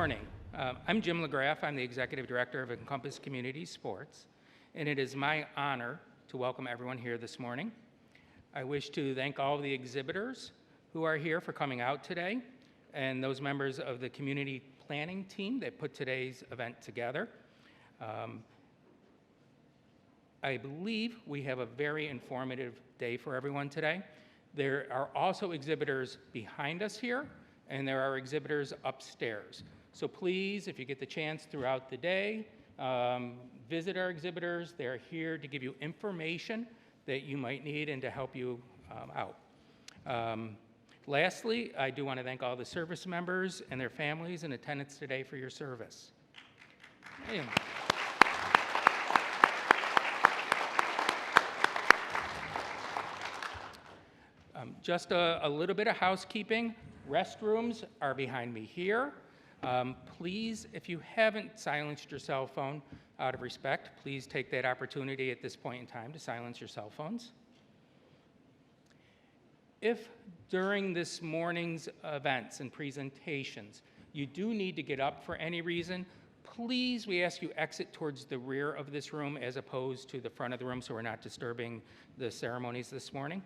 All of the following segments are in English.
morning. I'm Jim LaGraff. I'm the Executive Director of Encompass Community Supports, and it is my honor to welcome everyone here this morning. I wish to thank all of the exhibitors who are here for coming out today, and those members of the community planning team that put today's event together. I believe we have a very informative day for everyone today. There are also exhibitors behind us here, and there are exhibitors upstairs. So please, if you get the chance throughout the day, visit our exhibitors. They're here to give you information that you might need and to help you out. Lastly, I do want to thank all the service members and their families in attendance today for your service. Anyway. Just a little bit of housekeeping. Restrooms are behind me here. Please, if you haven't silenced your cell phone out of respect, please take that opportunity at this point in time to silence your cell phones. If during this morning's events and presentations you do need to get up for any reason, please, we ask you exit towards the rear of this room as opposed to the front of the room so we're not disturbing the ceremonies this morning.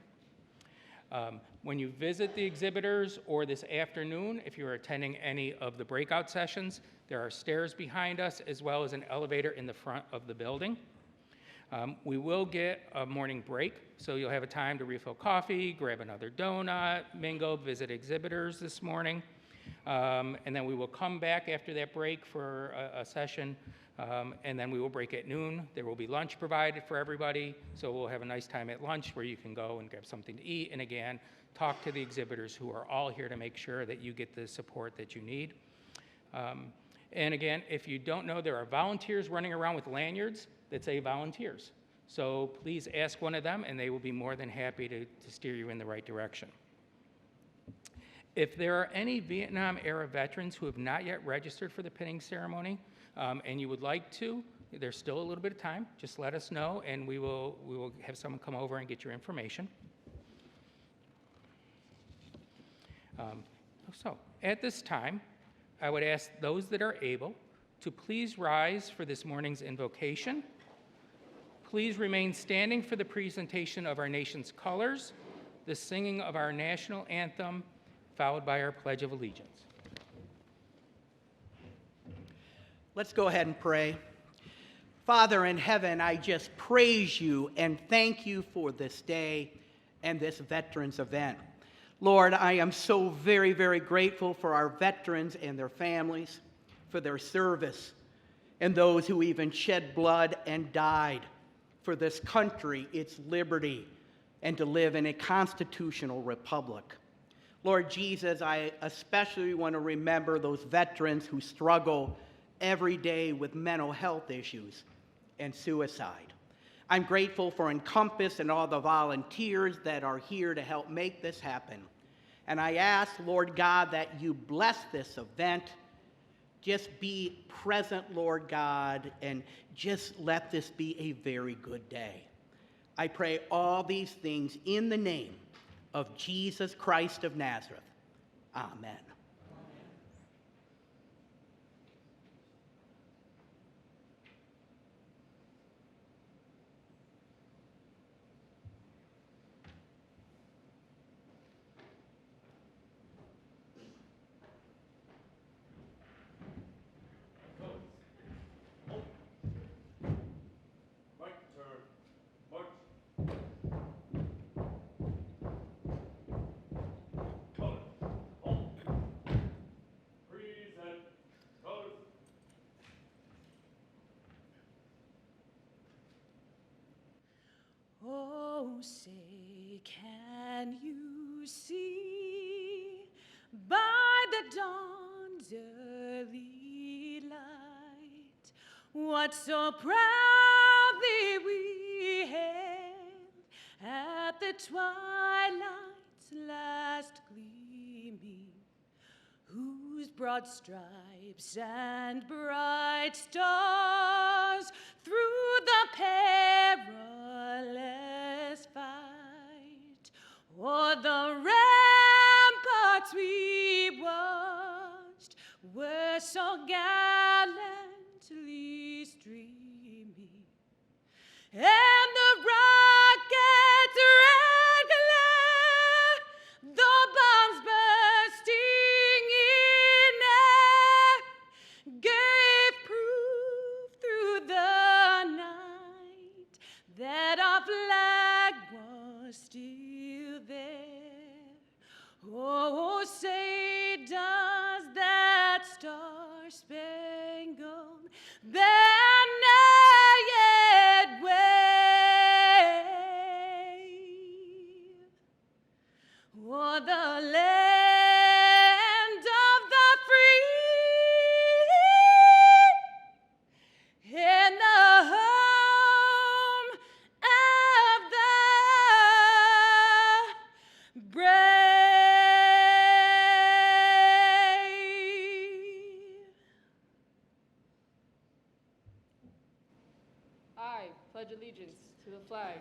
When you visit the exhibitors or this afternoon, if you're attending any of the breakout sessions, there are stairs behind us as well as an elevator in the front of the building. We will get a morning break, so you'll have a time to refill coffee, grab another donut, mingle, visit exhibitors this morning. And then we will come back after that break for a session, and then we will break at noon. There will be lunch provided for everybody, so we'll have a nice time at lunch where you can go and grab something to eat, and again, talk to the exhibitors who are all here to make sure that you get the support that you need. And again, if you don't know, there are volunteers running around with lanyards that say volunteers. So please ask one of them, and they will be more than happy to steer you in the right direction. If there are any Vietnam-era veterans who have not yet registered for the pinning ceremony, and you would like to, there's still a little bit of time. Just let us know, and we will have someone come over and get your information. So at this time, I would ask those that are able to please rise for this morning's invocation. Please remain standing for the presentation of our nation's colors, the singing of our national anthem, followed by our Pledge of Allegiance. Let's go ahead and pray. Father in heaven, I just praise you and thank you for this day and this veterans event. Lord, I am so very, very grateful for our veterans and their families, for their service, and those who even shed blood and died for this country, its liberty, and to live in a constitutional republic. Lord Jesus, I especially want to remember those veterans who struggle every day with mental health issues and suicide. I'm grateful for Encompass and all the volunteers that are here to help make this happen. And I ask, Lord God, that you bless this event. Just be present, Lord God, and just let this be a very good day. I pray all these things in the name of Jesus Christ of Nazareth. Amen. Oh, say, can you see by the dawn's early light what so proudly we hailed at the twilight's last gleaming, whose broad stripes and bright stars through the perilous fight o'er the ramparts we watched were so I pledge allegiance to the flag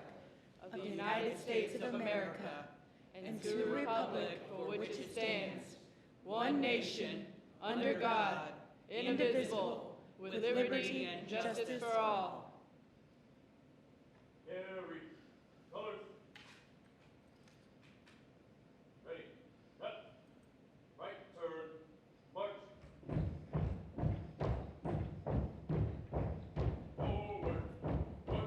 of the United States of America and to the republic for which it stands, one nation, under God, indivisible, with liberty and justice for all. Carry. Colors. Ready. Set. Right turn. March. Forward. March.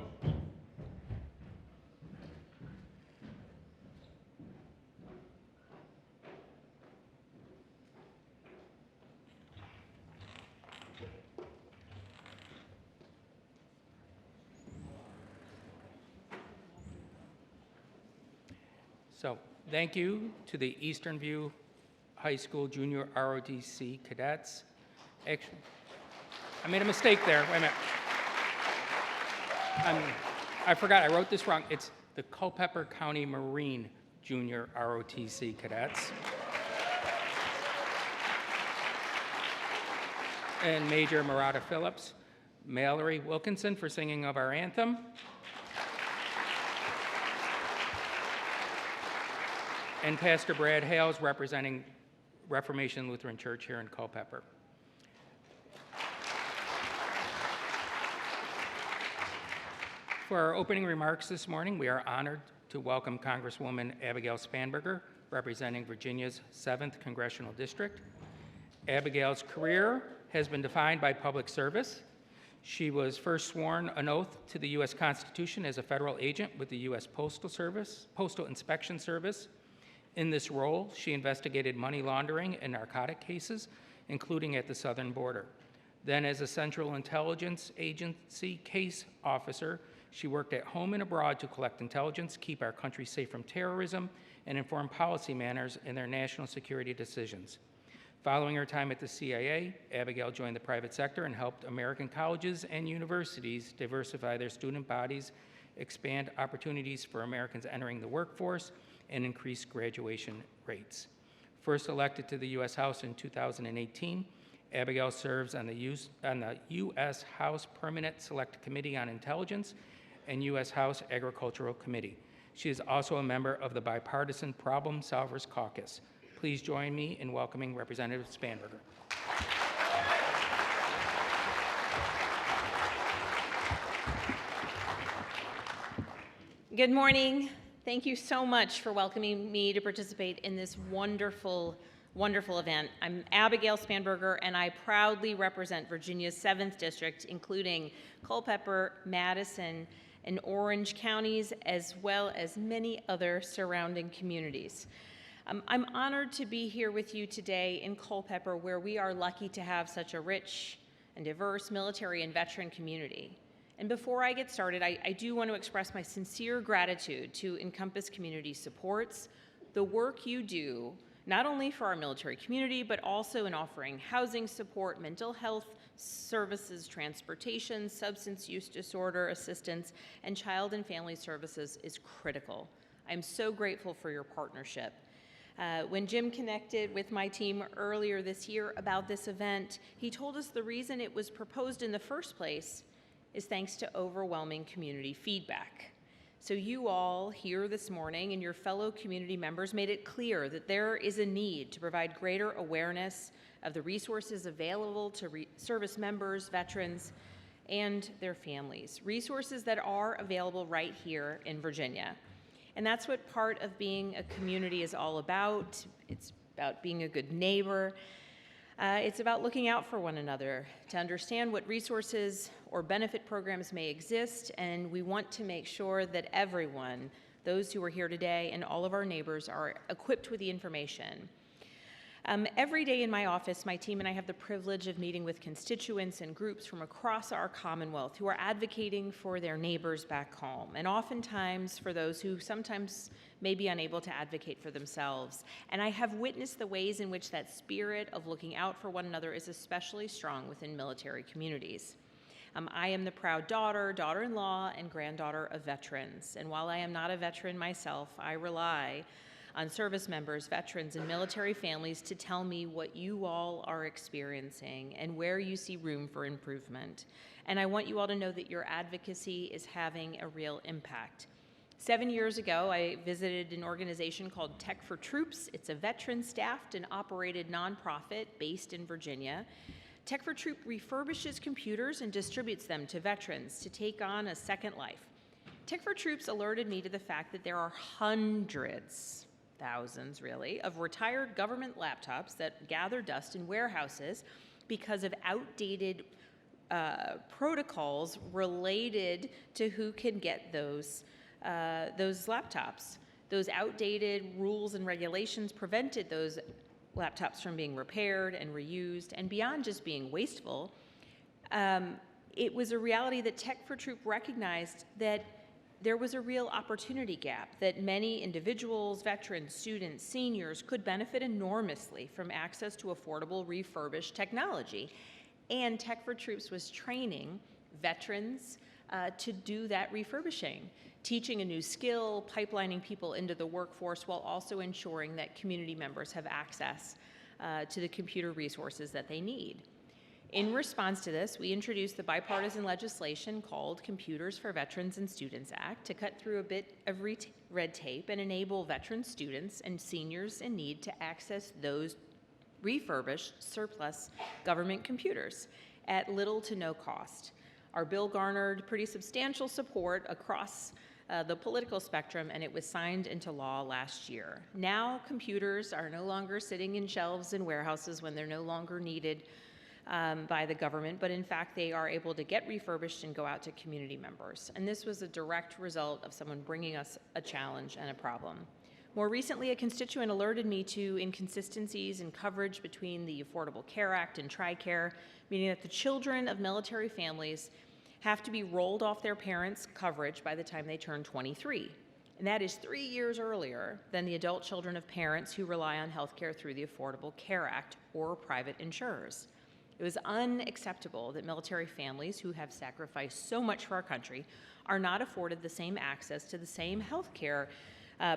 So, thank you to the Eastern View High School Junior ROTC cadets. Actually, I made a mistake there. Wait a minute. I forgot, I wrote this wrong. It's the Culpeper County Marine Junior ROTC cadets. And Major Murata Phillips, Mallory Wilkinson for singing of our anthem, and Pastor Brad Hales representing Reformation Lutheran Church here in Culpeper. For our opening remarks this morning, we are honored to welcome Congresswoman Abigail Spanberger, representing Virginia's 7th Congressional District. Abigail's career has been defined by public service. She was first sworn an oath to the U.S. Constitution as a federal agent with the U.S. Postal Inspection Service. In this role, she investigated money laundering and narcotic cases, including at the southern border. Then as a Central Intelligence Agency case officer, she worked at home and abroad to collect intelligence, keep our country safe from terrorism, and inform policy makers in their national security decisions. Following her time at the CIA, Abigail joined the private sector and helped American colleges and universities diversify their student bodies, expand opportunities for Americans entering the workforce, and increase graduation rates. First elected to the U.S. House in 2018, Abigail serves on the U.S. House Permanent Select Committee on Intelligence and U.S. House Agricultural Committee. She is also a member of the Bipartisan Problem Solvers Caucus. Please join me in welcoming Representative Spanberger. Good morning. Thank you so much for welcoming me to participate in this wonderful, wonderful event. I'm Abigail Spanberger, and I proudly represent Virginia's 7th District, including Culpeper, Madison, and Orange counties, as well as many other surrounding communities. I'm honored to be here with you today in Culpeper, where we are lucky to have such a rich and diverse military and veteran community. And before I get started, I do want to express my sincere gratitude to Encompass Community Supports, the work you do, not only for our military community, but also in offering housing support, mental health services, transportation, substance use disorder assistance, and child and family services is critical. I'm so grateful for your partnership. When Jim connected with my team earlier this year about this event, he told us the reason it was proposed in the first place is thanks to overwhelming community feedback. So you all here this morning and your fellow community members made it clear that there is a need to provide greater awareness of the resources available to service members, veterans, and their families. Resources that are available right here in Virginia. And that's what part of being a community is all about. It's about being a good neighbor. It's about looking out for one another, to understand what resources or benefit programs may exist, and we want to make sure that everyone, those who are here today and all of our neighbors, are equipped with the information. Every day in my office, my team and I have the privilege of meeting with constituents and groups from across our Commonwealth who are advocating for their neighbors back home, and oftentimes for those who sometimes may be unable to advocate for themselves. And I have witnessed the ways in which that spirit of looking out for one another is especially strong within military communities. I am the proud daughter, daughter-in-law, and granddaughter of veterans. And while I am not a veteran myself, I rely on service members, veterans, and military families to tell me what you all are experiencing and where you see room for improvement. And I want you all to know that your advocacy is having a real impact. 7 years ago, I visited an organization called Tech for Troops. It's a veteran-staffed and operated nonprofit based in Virginia. Tech for Troop refurbishes computers and distributes them to veterans to take on a second life. Tech for Troops alerted me to the fact that there are hundreds, thousands really, of retired government laptops that gather dust in warehouses because of outdated protocols related to who can get those laptops. Those outdated rules and regulations prevented those laptops from being repaired and reused, and beyond just being wasteful, it was a reality that Tech for Troop recognized that there was a real opportunity gap, that many individuals, veterans, students, seniors could benefit enormously from access to affordable refurbished technology. And Tech for Troops was training veterans to do that refurbishing, teaching a new skill, pipelining people into the workforce while also ensuring that community members have access to the computer resources that they need. In response to this, we introduced the bipartisan legislation called Computers for Veterans and Students Act to cut through a bit of red tape and enable veteran students and seniors in need to access those refurbished surplus government computers at little to no cost. Our bill garnered pretty substantial support across the political spectrum, and it was signed into law last year. Now, computers are no longer sitting in shelves in warehouses when they're no longer needed by the government, but in fact, they are able to get refurbished and go out to community members. And this was a direct result of someone bringing us a challenge and a problem. More recently, a constituent alerted me to inconsistencies in coverage between the Affordable Care Act and TRICARE, meaning that the children of military families have to be rolled off their parents' coverage by the time they turn 23. And that is 3 years earlier than the adult children of parents who rely on health care through the Affordable Care Act or private insurers. It was unacceptable that military families who have sacrificed so much for our country are not afforded the same access to the same health care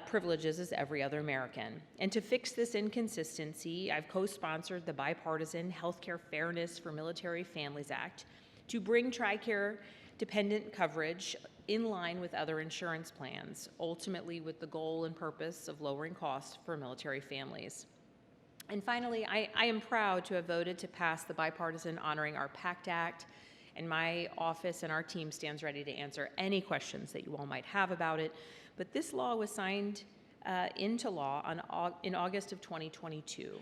privileges as every other American. And to fix this inconsistency, I've co-sponsored the bipartisan Healthcare Fairness for Military Families Act to bring TRICARE dependent coverage in line with other insurance plans, ultimately with the goal and purpose of lowering costs for military families. And finally, I am proud to have voted to pass the bipartisan Honoring Our Pact Act, and my office and our team stands ready to answer any questions that you all might have about it. But this law was signed into law in August of 2022.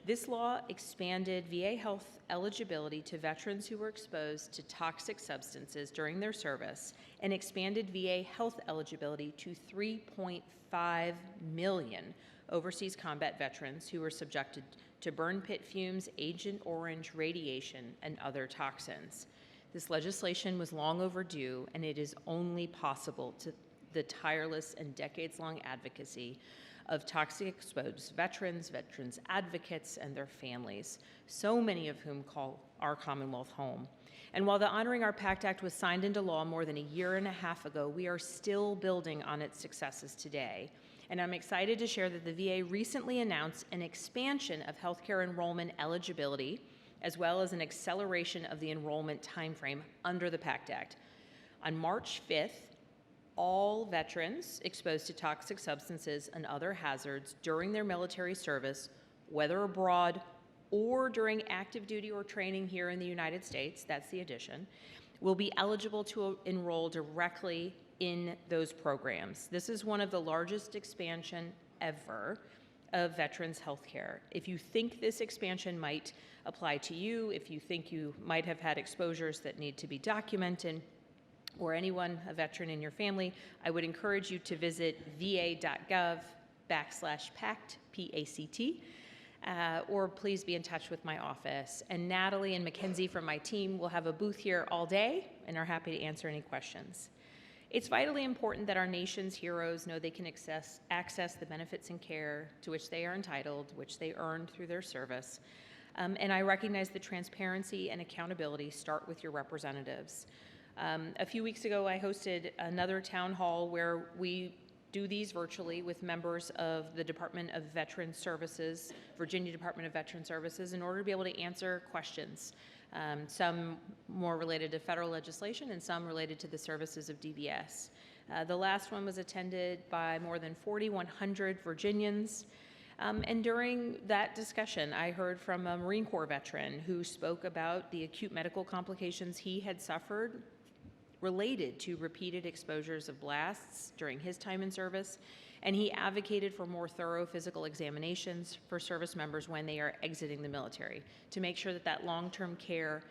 This law expanded VA health eligibility to veterans who were exposed to toxic substances during their service and expanded VA health eligibility to 3.5 million overseas combat veterans who were subjected to burn pit fumes, Agent Orange radiation, and other toxins. This legislation was long overdue, and it is only possible to the tireless and decades-long advocacy of toxic exposed veterans, veterans advocates, and their families, so many of whom call our Commonwealth home. And while the Honoring Our Pact Act was signed into law more than a year and a half ago, we are still building on its successes today. And I'm excited to share that the VA recently announced an expansion of healthcare enrollment eligibility, as well as an acceleration of the enrollment timeframe under the PACT Act. On March 5th, all veterans exposed to toxic substances and other hazards during their military service, whether abroad or during active duty or training here in the United States, that's the addition, will be eligible to enroll directly in those programs. This is one of the largest expansion ever of veterans health care. If you think this expansion might apply to you, if you think you might have had exposures that need to be documented, or anyone, a veteran in your family, I would encourage you to visit va.gov/PACT, P-A-C-T, or please be in touch with my office. And Natalie and Mackenzie from my team will have a booth here all day and are happy to answer any questions. It's vitally important that our nation's heroes know they can access the benefits and care to which they are entitled, which they earned through their service. And I recognize that transparency and accountability start with your representatives. A few weeks ago, I hosted another town hall where we do these virtually with members of the Department of Veteran Services, Virginia Department of Veteran Services, in order to be able to answer questions, some more related to federal legislation and some related to the services of DVS. The last one was attended by more than 4,100 Virginians. And during that discussion, I heard from a Marine Corps veteran who spoke about the acute medical complications he had suffered related to repeated exposures of blasts during his time in service, and he advocated for more thorough physical examinations for service members when they are exiting the military to make sure that that long-term care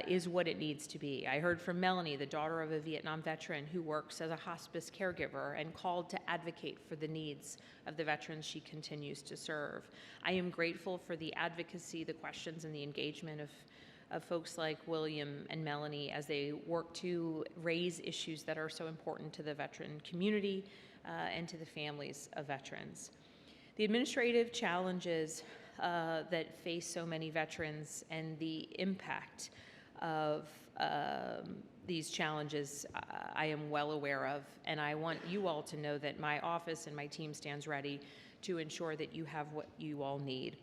is what it needs to be. I heard from Melanie, the daughter of a Vietnam veteran who works as a hospice caregiver and called to advocate for the needs of the veterans she continues to serve. I am grateful for the advocacy, the questions, and the engagement of folks like William and Melanie as they work to raise issues that are so important to the veteran community and to the families of veterans. The administrative challenges that face so many veterans and the impact of these challenges I am well aware of, and I want you all to know that my office and my team stands ready to ensure that you have what you all need.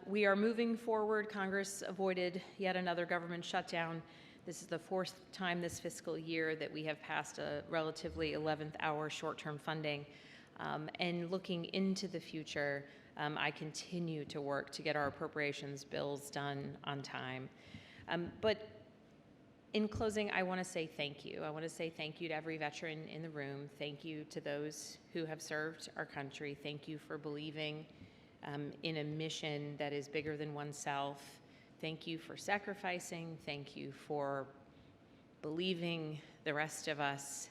We are moving forward. Congress avoided yet another government shutdown. This is the fourth time this fiscal year that we have passed a relatively 11th hour short-term funding. And looking into the future, I continue to work to get our appropriations bills done on time. But in closing, I want to say thank you. I want to say thank you to every veteran in the room. Thank you to those who have served our country. Thank you for believing in a mission that is bigger than oneself. Thank you for sacrificing. Thank you for believing the rest of us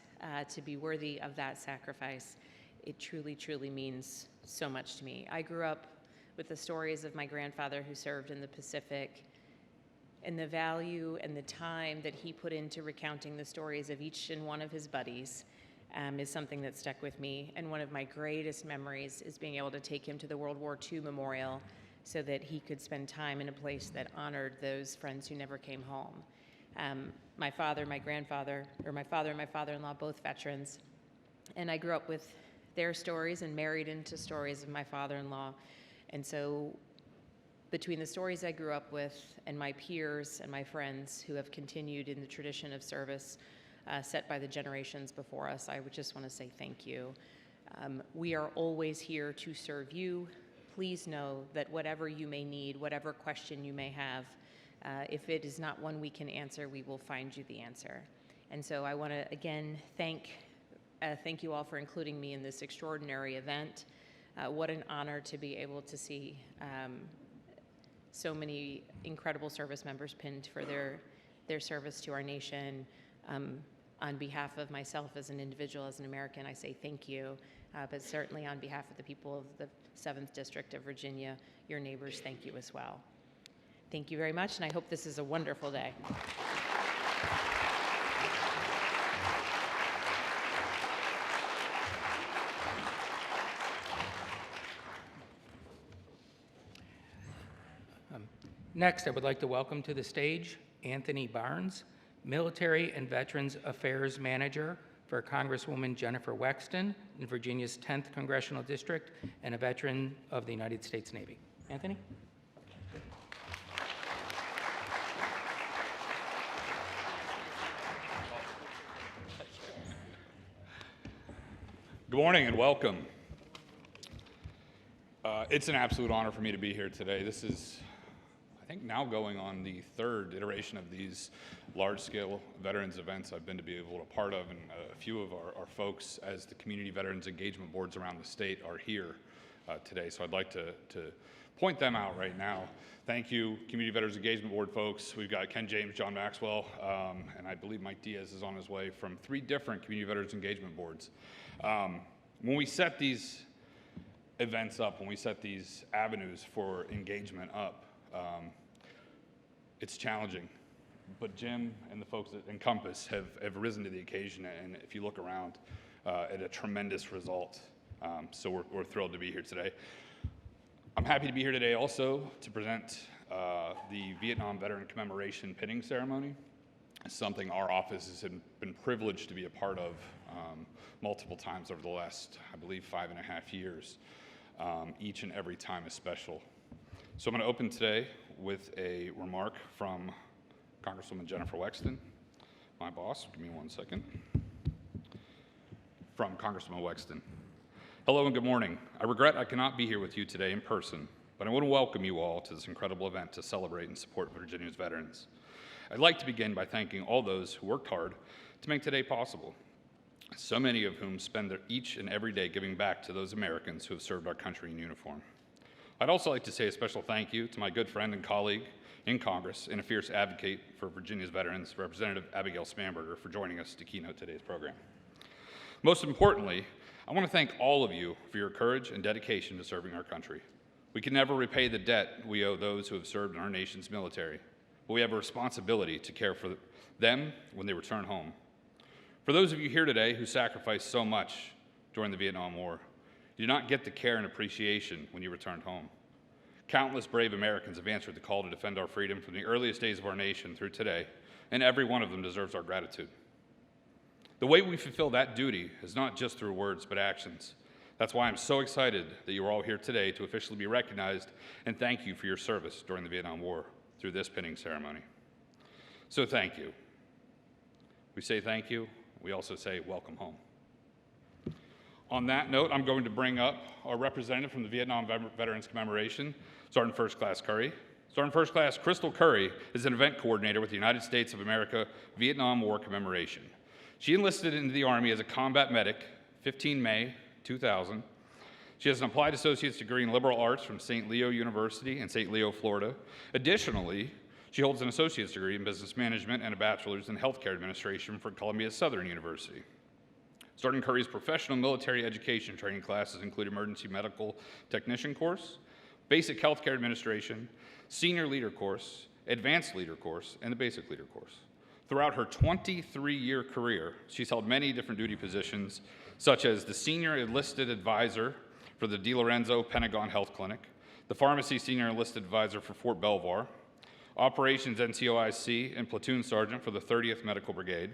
to be worthy of that sacrifice. It truly, truly means so much to me. I grew up with the stories of my grandfather who served in the Pacific, and the value and the time that he put into recounting the stories of each and one of his buddies is something that stuck with me. And one of my greatest memories is being able to take him to the World War II Memorial so that he could spend time in a place that honored those friends who never came home. My father, my grandfather, or my father and my father-in-law, both veterans, and I grew up with their stories and married into stories of my father-in-law. And so between the stories I grew up with and my peers and my friends who have continued in the tradition of service set by the generations before us, I would just want to say thank you. We are always here to serve you. Please know that whatever you may need, whatever question you may have, if it is not one we can answer, we will find you the answer. And so I want to again thank you all for including me in this extraordinary event. What an honor to be able to see so many incredible service members pinned for their service to our nation. On behalf of myself as an individual, as an American, I say thank you, but certainly on behalf of the people of the 7th District of Virginia, your neighbors, thank you as well. Thank you very much, and I hope this is a wonderful day. Next, I would like to welcome to the stage Anthony Barnes, Military and Veterans Affairs Manager for Congresswoman Jennifer Wexton in Virginia's 10th Congressional District and a veteran of the United States Navy. Anthony? Good morning and welcome. It's an absolute honor for me to be here today. This is, I think, now going on the third iteration of these large-scale veterans events I've been to be able to part of, and a few of our folks as the community veterans engagement boards around the state are here today, so I'd like to point them out right now. Thank you, Community Veterans Engagement Board folks. We've got Ken James, John Maxwell, and I believe Mike Diaz is on his way from 3 different Community Veterans Engagement Boards. When we set these events up, when we set these avenues for engagement up, it's challenging. But Jim and the folks at Encompass have risen to the occasion, and if you look around, at a tremendous result. So we're thrilled to be here today. I'm happy to be here today also to present the Vietnam Veteran Commemoration Pinning Ceremony. something our office has been privileged to be a part of multiple times over the last, I believe, 5.5 years. Each and every time is special. So I'm going to open today with a remark from Congresswoman Jennifer Wexton, my boss. Give me 1 second. From Congresswoman Wexton. Hello and good morning. I regret I cannot be here with you today in person, but I want to welcome you all to this incredible event to celebrate and support Virginia's veterans. I'd like to begin by thanking all those who worked hard to make today possible, so many of whom spend each and every day giving back to those Americans who have served our country in uniform. I'd also like to say a special thank you to my good friend and colleague in Congress and a fierce advocate for Virginia's veterans, Representative Abigail Spanberger, for joining us to keynote today's program. Most importantly, I want to thank all of you for your courage and dedication to serving our country. We can never repay the debt we owe those who have served in our nation's military, but we have a responsibility to care for them when they return home. For those of you here today who sacrificed so much during the Vietnam War, you did not get the care and appreciation when you returned home. Countless brave Americans have answered the call to defend our freedom from the earliest days of our nation through today, and every one of them deserves our gratitude. The way we fulfill that duty is not just through words, but actions. That's why I'm so excited that you are all here today to officially be recognized and thank you for your service during the Vietnam War through this pinning ceremony. So thank you. We say thank you. We also say welcome home. On that note, I'm going to bring up our representative from the Vietnam Veterans Commemoration, Sergeant First Class Curry. Sergeant First Class Crystal Curry is an event coordinator with the United States of America Vietnam War Commemoration. She enlisted into the Army as a combat medic 15 May 2000. She has an applied associate's degree in liberal arts from St. Leo University in St. Leo, Florida. Additionally, she holds an associate's degree in business management and a bachelor's in healthcare administration from Columbia Southern University. Sergeant Curry's professional military education training classes include emergency medical technician course, basic healthcare administration, senior leader course, advanced leader course, and the basic leader course. Throughout her 23-year career, she's held many different duty positions, such as the Senior Enlisted Advisor for the DeLorenzo Pentagon Health Clinic, the Pharmacy Senior Enlisted Advisor for Fort Belvoir, Operations NCOIC and Platoon Sergeant for the 30th Medical Brigade,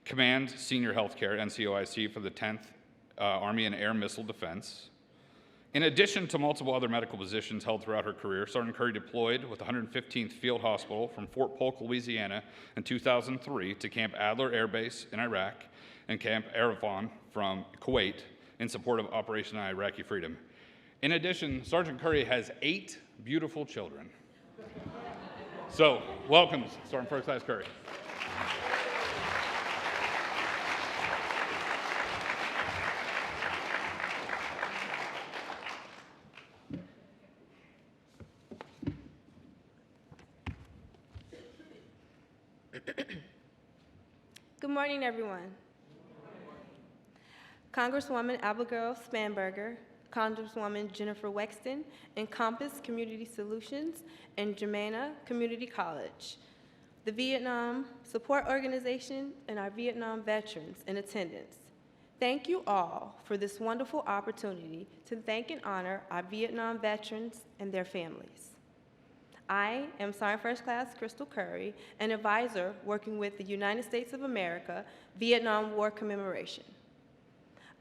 Command Senior Healthcare NCOIC for the 10th Army and Air Missile Defense. In addition to multiple other medical positions held throughout her career, Sergeant Curry deployed with the 115th Field Hospital from Fort Polk, Louisiana in 2003 to Camp Adler Air Base in Iraq and Camp Arafan from Kuwait in support of Operation Iraqi Freedom. In addition, Sergeant Curry has 8 beautiful children. So, welcome, Sergeant First Class Curry. Good morning, everyone. Congresswoman Abigail Spanberger, Congresswoman Jennifer Wexton, Encompass Community Solutions, and Germanna Community College, the Vietnam Support Organization, and our Vietnam veterans in attendance. Thank you all for this wonderful opportunity to thank and honor our Vietnam veterans and their families. I am Sergeant First Class Crystal Curry, an advisor working with the United States of America Vietnam War Commemoration.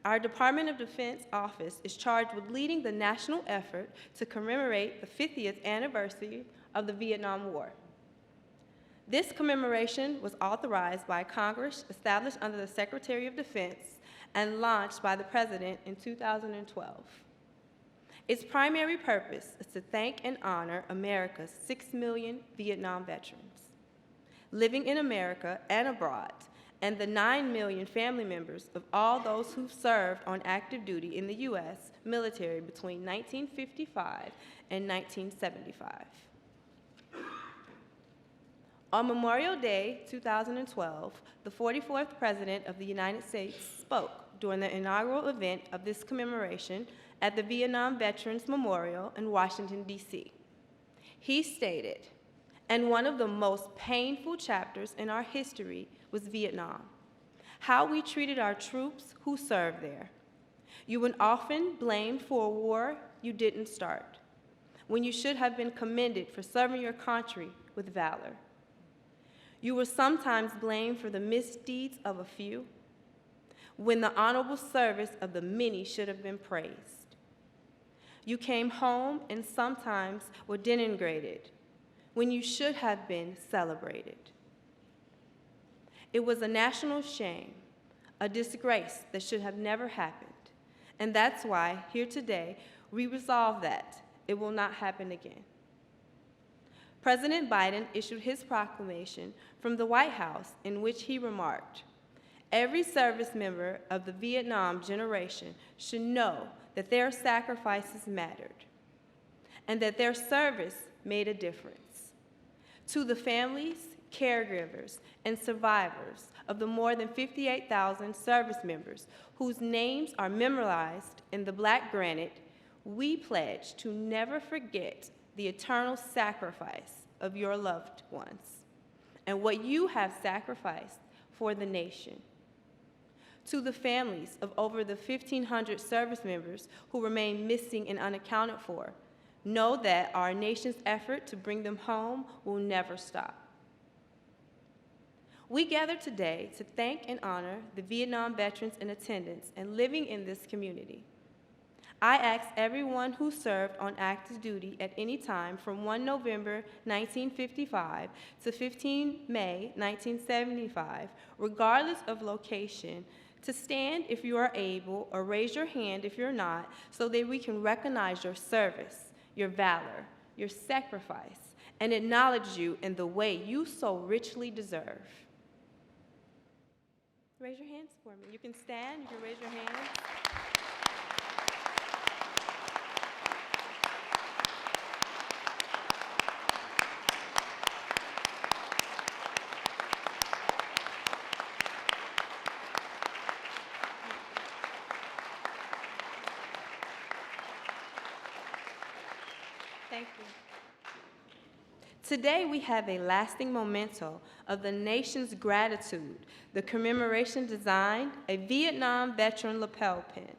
Our Department of Defense office is charged with leading the national effort to commemorate the 50th anniversary of the Vietnam War. This commemoration was authorized by Congress, established under the Secretary of Defense, and launched by the President in 2012. Its primary purpose is to thank and honor America's 6 million Vietnam veterans living in America and abroad, and the 9 million family members of all those who served on active duty in the U.S. military between 1955 and 1975. On Memorial Day 2012, the 44th President of the United States spoke during the inaugural event of this commemoration at the Vietnam Veterans Memorial in Washington, D.C. He stated, "And one of the most painful chapters in our history was Vietnam, how we treated our troops who served there. You were often blamed for a war you didn't start, when you should have been commended for serving your country with valor. You were sometimes blamed for the misdeeds of a few, when the honorable service of the many should have been praised. You came home and sometimes were denigrated, when you should have been celebrated. It was a national shame, a disgrace that should have never happened. And that's why, here today, we resolve that it will not happen again. President Biden issued his proclamation from the White House in which he remarked, "Every service member of the Vietnam generation should know that their sacrifices mattered and that their service made a difference. To the families, caregivers, and survivors of the more than 58,000 service members whose names are memorialized in the Black granite, we pledge to never forget the eternal sacrifice of your loved ones and what you have sacrificed for the nation. To the families of over the 1,500 service members who remain missing and unaccounted for, know that our nation's effort to bring them home will never stop. We gather today to thank and honor the Vietnam veterans in attendance and living in this community. I ask everyone who served on active duty at any time from 1 November 1955 to 15 May 1975, regardless of location, to stand if you are able or raise your hand if you're not, so that we can recognize your service, your valor, your sacrifice, and acknowledge you in the way you so richly deserve. Raise your hands for me. You can stand, you can raise your hands. Thank you. Today, we have a lasting memento of the nation's gratitude, the commemoration designed a Vietnam veteran lapel pin.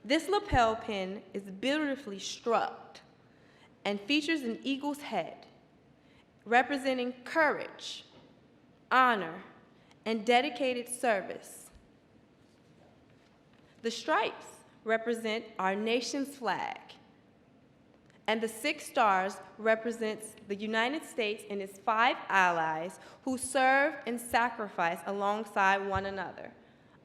This lapel pin is beautifully struck and features an eagle's head, representing courage, honor, and dedicated service. The stripes represent our nation's flag, and the 6 stars represents the United States and its 5 allies who served and sacrificed alongside one another: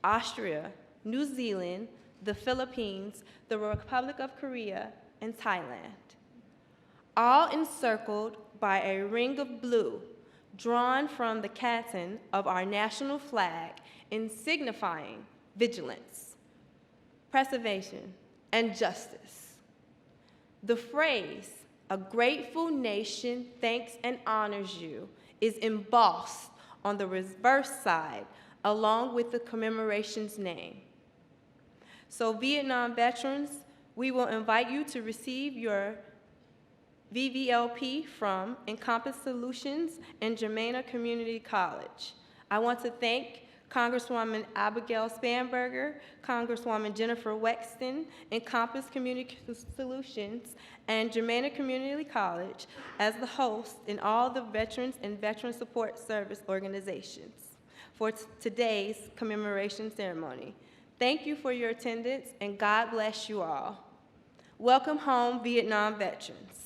Austria, New Zealand, the Philippines, the Republic of Korea, and Thailand, all encircled by a ring of blue drawn from the canton of our national flag in signifying vigilance, preservation, and justice. The phrase, "A grateful nation thanks and honors you," is embossed on the reverse side along with the commemoration's name. So Vietnam veterans, we will invite you to receive your VVLP from Encompass Solutions and Germanna Community College. I want to thank Congresswoman Abigail Spanberger, Congresswoman Jennifer Wexton, Encompass Community Solutions, and Germanna Community College as the host in all the veterans and veteran support service organizations for today's commemoration ceremony. Thank you for your attendance, and God bless you all. Welcome home, Vietnam veterans.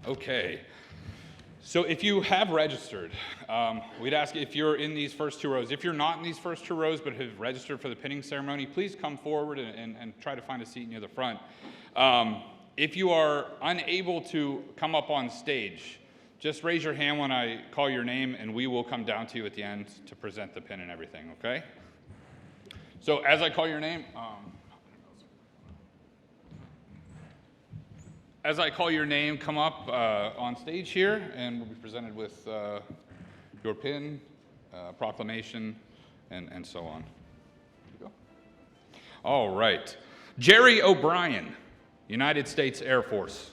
Okay, so if you have registered, we'd ask if you're in these first 2 rows. If you're not in these first 2 rows but have registered for the pinning ceremony, please come forward and try to find a seat near the front. If you are unable to come up on stage, just raise your hand when I call your name and we will come down to you at the end to present the pin and everything, okay? So as I call your name, come up on stage here, and we'll be presented with your pin, proclamation, and so on. Here we go. All right. Jerry O'Brien, United States Air Force.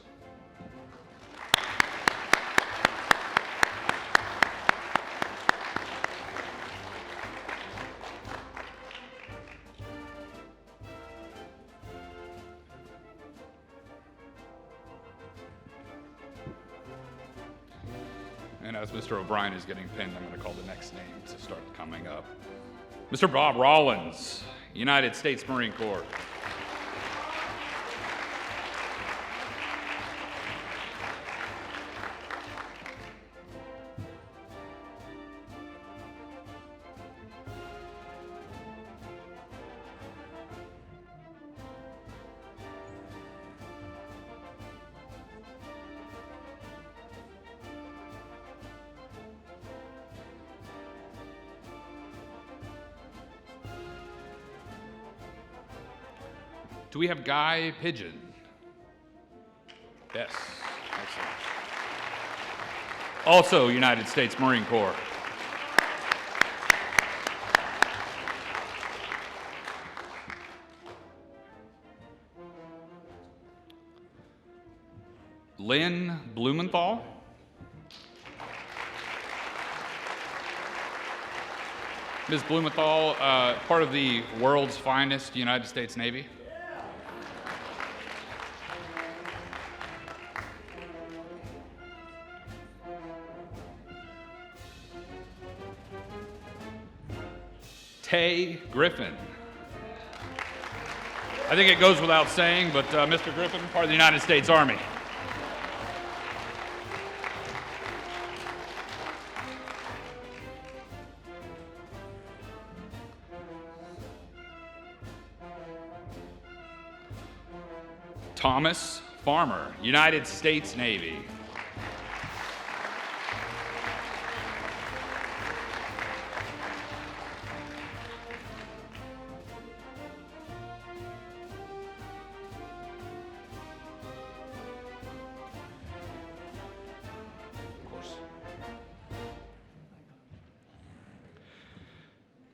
And as Mr. O'Brien is getting pinned, I'm going to call the next name to start coming up. Mr. Bob Rollins, United States Marine Corps. Do we have Guy Pigeon? Yes. Excellent. Also, United States Marine Corps. Lynn Blumenthal. Ms. Blumenthal, part of the world's finest United States Navy. Tay Griffin. I think it goes without saying, but Mr. Griffin, part of the United States Army. Thomas Farmer, United States Navy.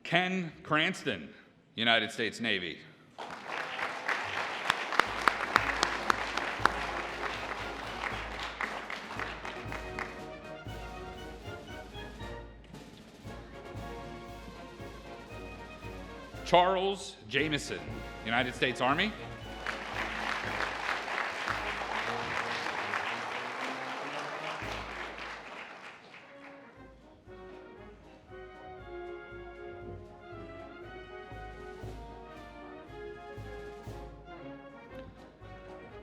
Ken Cranston, United States Navy. Charles Jameson, United States Army.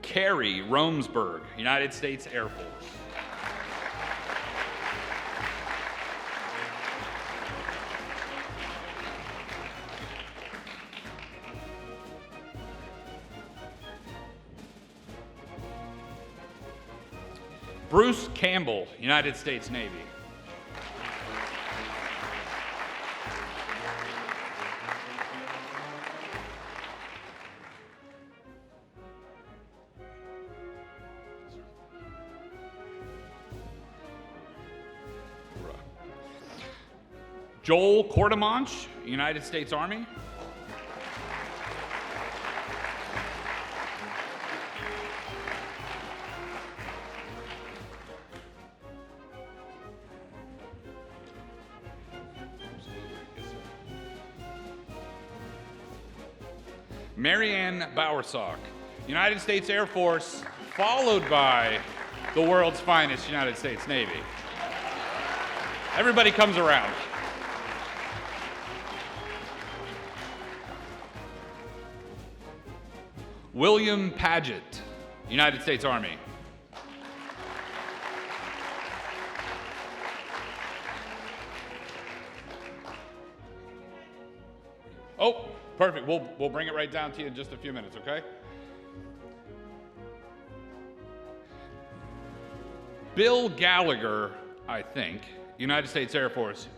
Carrie Romesberg, United States Air Force. Bruce Campbell, United States Navy. Joel Cordemonch, United States Army. Marianne Bowersock, United States Air Force, followed by the world's finest United States Navy. Everybody comes around. William Paget, United States Army. Oh, perfect. We'll bring it right down to you in just a few minutes, okay? Bill Gallagher, I think, United States Air Force.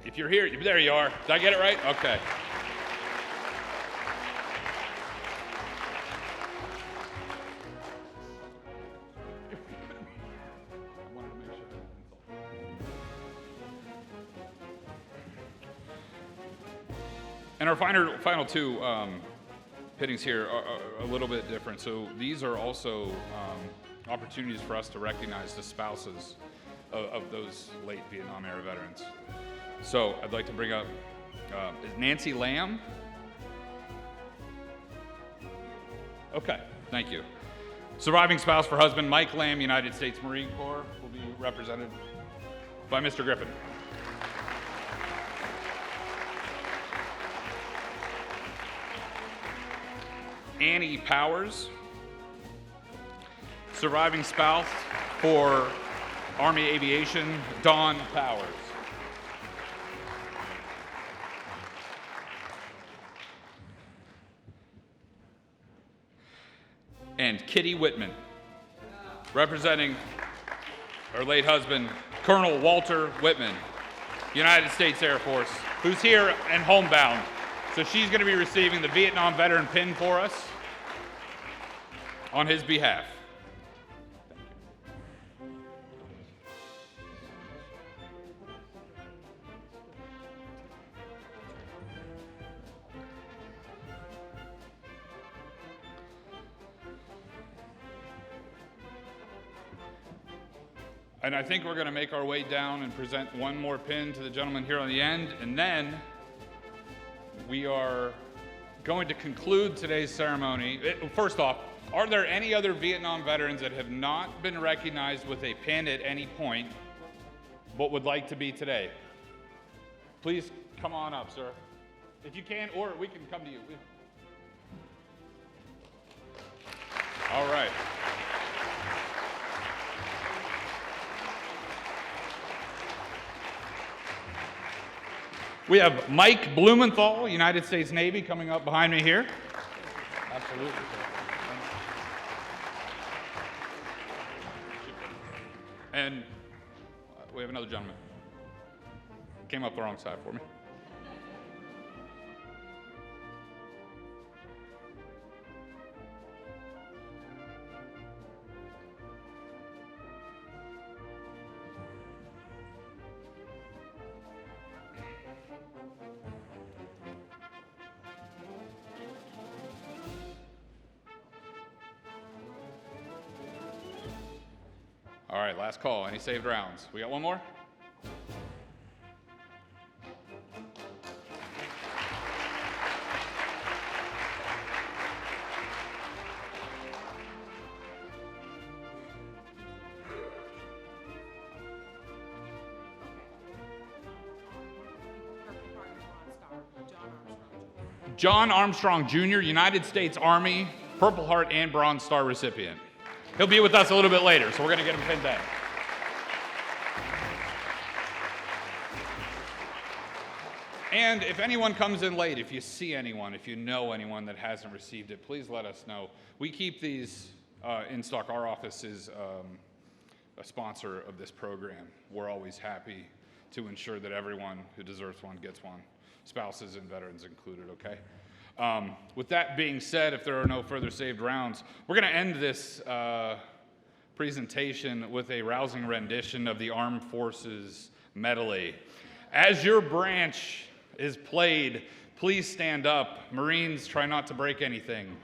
If you're here, there you are. Did I get it right? Okay. And our final two pittings here are a little bit different. So these are also opportunities for us to recognize the spouses of those late Vietnam era veterans. So I'd like to bring up Nancy Lamb. Okay, thank you. Surviving spouse for husband Mike Lamb, United States Marine Corps, will be represented. by Mr. Griffin. Annie Powers, surviving spouse for Army Aviation, Dawn Powers. And Kitty Whitman, representing her late husband, Colonel Walter Whitman, United States Air Force, who's here and homebound. So she's going to be receiving the Vietnam Veteran Pin for us on his behalf. And I think we're going to make our way down and present one more pin to the gentleman here on the end, and then we are going to conclude today's ceremony. First off, are there any other Vietnam veterans that have not been recognized with a pin at any point, but would like to be today? Please come on up, sir. If you can, or we can come to you. All right. We have Mike Blumenthal, United States Navy, coming up behind me here. Absolutely. And we have another gentleman. Came up the wrong side for me. All right, last call. Any saved rounds? We got one more? John Armstrong Jr., United States Army, Purple Heart and Bronze Star recipient. He'll be with us a little bit later, so we're going to get him pinned down. And if anyone comes in late, if you see anyone, if you know anyone that hasn't received it, please let us know. We keep these in stock. Our office is a sponsor of this program. We're always happy to ensure that everyone who deserves one gets one, spouses and veterans included, okay? With that being said, if there are no further saved rounds, we're going to end this presentation with a rousing rendition of the Armed Forces medley. As your branch is played, please stand up. Marines, try not to break anything.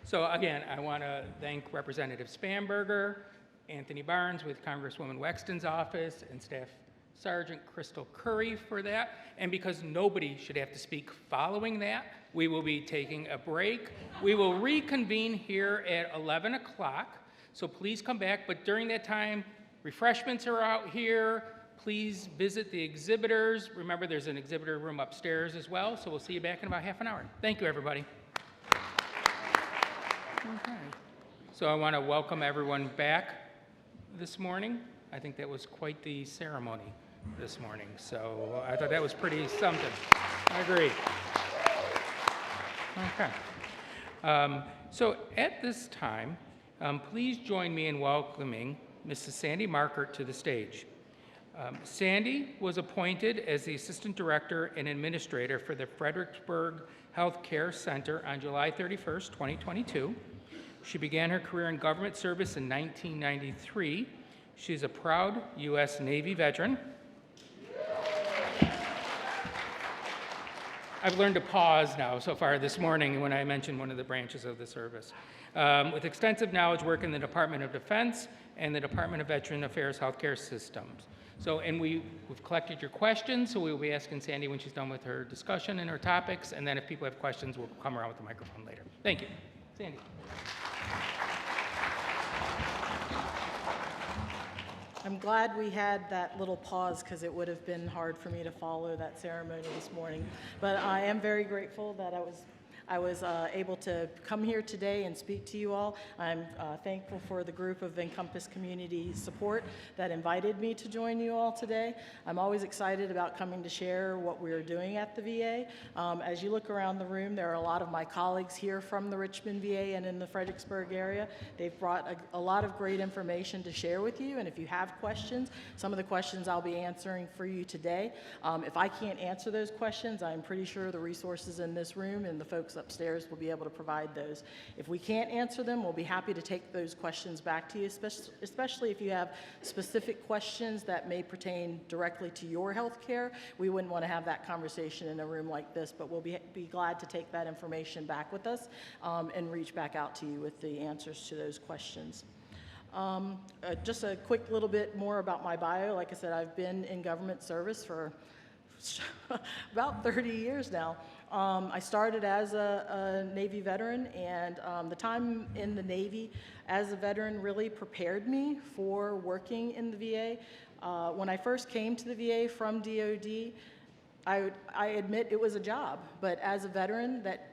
So again, I want to thank Representative Spanberger, Anthony Barnes with Congresswoman Wexton's office, and Staff Sergeant Crystal Curry for that. And because nobody should have to speak following that, we will be taking a break. We will reconvene here at 11 o'clock, so please come back. But during that time, refreshments are out here. Please visit the exhibitors. Remember, there's an exhibitor room upstairs as well, so we'll see you back in about half an hour. Thank you, everybody. Okay. So I want to welcome everyone back this morning. I think that was quite the ceremony this morning, so I thought that was pretty something. I agree. Okay. So at this time, please join me in welcoming Mrs. Sandy Markert to the stage. Sandy was appointed as the Assistant Director and Administrator for the Fredericksburg Health Care Center on July 31st, 2022. She began her career in government service in 1993. She's a proud U.S. Navy veteran. I've learned to pause now so far this morning when I mention one of the branches of the service. With extensive knowledge work in the Department of Defense and the Department of Veteran Affairs Healthcare Systems. So, and we've collected your questions, so we will be asking Sandy when she's done with her discussion and her topics, and then if people have questions, we'll come around with the microphone later. Thank you. Sandy. I'm glad we had that little pause because it would have been hard for me to follow that ceremony this morning. But I am very grateful that I was able to come here today and speak to you all. I'm thankful for the group of Encompass Community Support that invited me to join you all today. I'm always excited about coming to share what we're doing at the VA. As you look around the room, there are a lot of my colleagues here from the Richmond VA and in the Fredericksburg area. They've brought a lot of great information to share with you, and if you have questions, some of the questions I'll be answering for you today. If I can't answer those questions, I'm pretty sure the resources in this room and the folks upstairs will be able to provide those. If we can't answer them, we'll be happy to take those questions back to you, especially if you have specific questions that may pertain directly to your health care. We wouldn't want to have that conversation in a room like this, but we'll be glad to take that information back with us and reach back out to you with the answers to those questions. Just a quick little bit more about my bio. Like I said, I've been in government service for about 30 years now. I started as a Navy veteran, and the time in the Navy as a veteran really prepared me for working in the VA. When I first came to the VA from DOD, I admit it was a job, but as a veteran that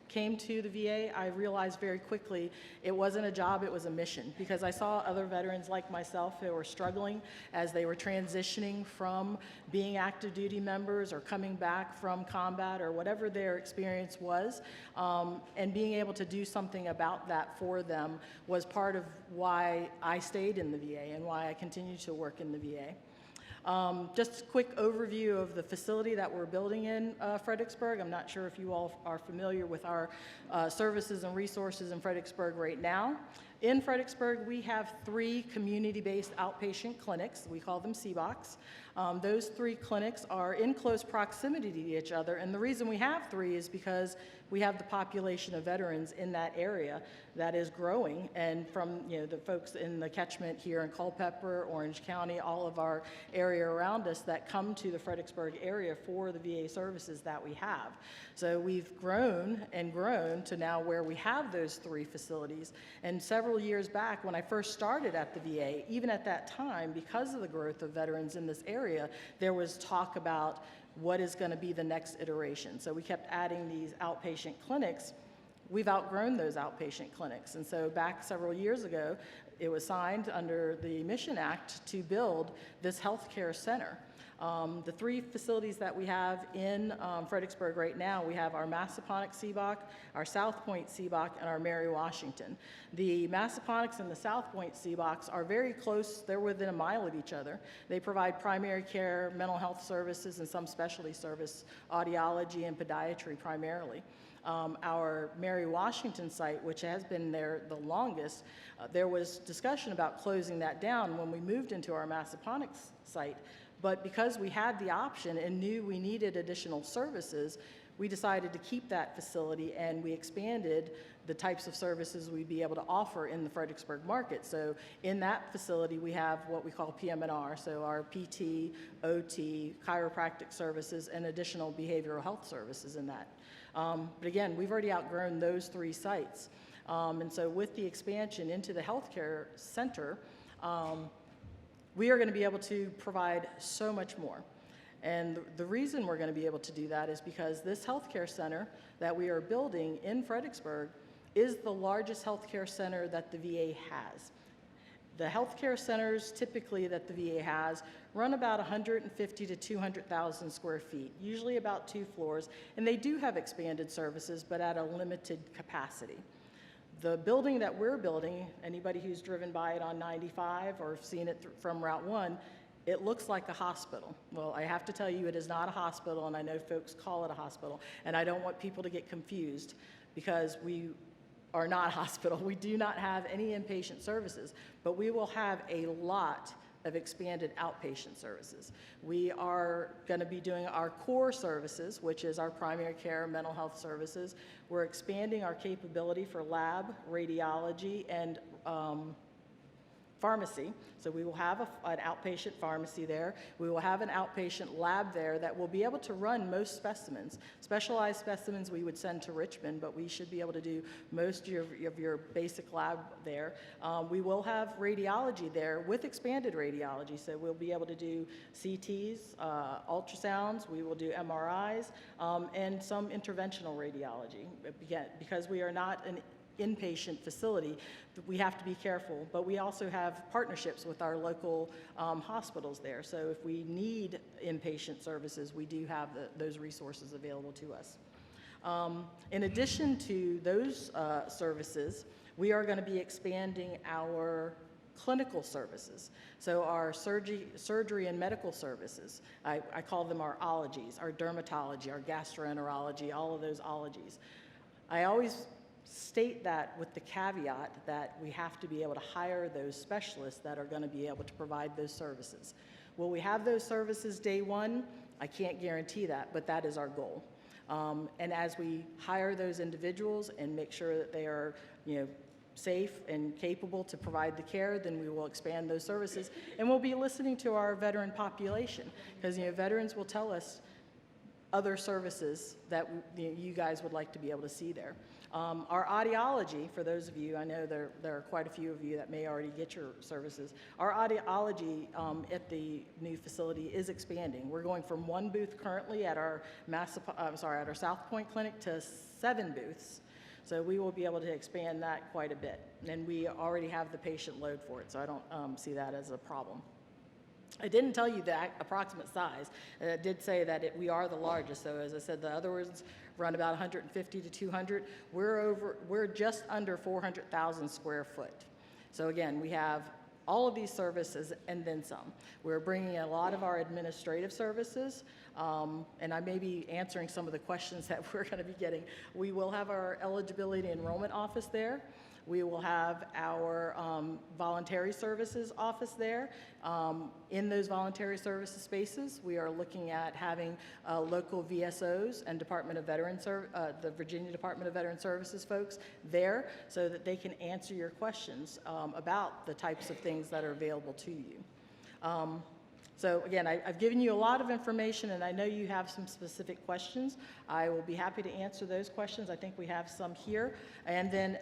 came to the VA, I realized very quickly it wasn't a job, it was a mission, because I saw other veterans like myself who were struggling as they were transitioning from being active duty members or coming back from combat or whatever their experience was, and being able to do something about that for them was part of why I stayed in the VA and why I continue to work in the VA. Just a quick overview of the facility that we're building in Fredericksburg. I'm not sure if you all are familiar with our services and resources in Fredericksburg right now. In Fredericksburg, we have 3 community-based outpatient clinics. We call them CBOCs. Those 3 clinics are in close proximity to each other, and the reason we have 3 is because we have the population of veterans in that area that is growing, and from the folks in the catchment here in Culpeper, Orange County, all of our area around us that come to the Fredericksburg area for the VA services that we have. So we've grown and grown to now where we have those 3 facilities. And several years back when I first started at the VA, even at that time, because of the growth of veterans in this area, there was talk about what is going to be the next iteration. So we kept adding these outpatient clinics. We've outgrown those outpatient clinics. And so back several years ago, it was signed under the Mission Act to build this healthcare center. The 3 facilities that we have in Fredericksburg right now, we have our Massaponax CBOC, our South Point CBOC, and our Mary Washington. The Massaponax and the South Point CBOCs are very close. They're within a mile of each other. They provide primary care, mental health services, and some specialty service, audiology and podiatry primarily. Our Mary Washington site, which has been there the longest, there was discussion about closing that down when we moved into our Massaponax site. But because we had the option and knew we needed additional services, we decided to keep that facility, and we expanded the types of services we'd be able to offer in the Fredericksburg market. So in that facility, we have what we call PM&R, so our PT, OT, chiropractic services, and additional behavioral health services in that. But again, we've already outgrown those 3 sites. And so with the expansion into the healthcare center, we are going to be able to provide so much more. And the reason we're going to be able to do that is because this healthcare center that we are building in Fredericksburg is the largest healthcare center that the VA has. The healthcare centers typically that the VA has run about 150 to 200,000 square feet, usually about 2 floors, and they do have expanded services, but at a limited capacity. The building that we're building, anybody who's driven by it on 95 or seen it from Route 1, it looks like a hospital. Well, I have to tell you, it is not a hospital, and I know folks call it a hospital, and I don't want people to get confused because we are not a hospital. We do not have any inpatient services, but we will have a lot of expanded outpatient services. We are going to be doing our core services, which is our primary care, mental health services. We're expanding our capability for lab, radiology, and pharmacy. So we will have an outpatient pharmacy there. We will have an outpatient lab there that will be able to run most specimens. Specialized specimens we would send to Richmond, but we should be able to do most of your basic lab there. We will have radiology there with expanded radiology. So we'll be able to do CTs, ultrasounds, we will do MRIs, and some interventional radiology. Again, because we are not an inpatient facility, we have to be careful, but we also have partnerships with our local hospitals there. So if we need inpatient services, we do have those resources available to us. In addition to those services, we are going to be expanding our clinical services. So our surgery and medical services, I call them our ologies, our dermatology, our gastroenterology, all of those ologies. I always state that with the caveat that we have to be able to hire those specialists that are going to be able to provide those services. Will we have those services day one? I can't guarantee that, but that is our goal. And as we hire those individuals and make sure that they are, safe and capable to provide the care, then we will expand those services. And we'll be listening to our veteran population, because veterans will tell us other services that you guys would like to be able to see there. Our audiology, for those of you, I know there are quite a few of you that may already get your services. Our audiology at the new facility is expanding. We're going from 1 booth currently at our South Point clinic to 7 booths. So we will be able to expand that quite a bit. And we already have the patient load for it, so I don't see that as a problem. I didn't tell you the approximate size. I did say that we are the largest. So as I said, the other ones run about 150 to 200. We're just under 400,000 square foot. So again, we have all of these services and then some. We're bringing a lot of our administrative services, and I may be answering some of the questions that we're going to be getting. We will have our eligibility enrollment office there. We will have our voluntary services office there. In those voluntary services spaces, we are looking at having local VSOs and the Virginia Department of Veteran Services folks there so that they can answer your questions about the types of things that are available to you. So again, I've given you a lot of information, and I know you have some specific questions. I will be happy to answer those questions. I think we have some here. And then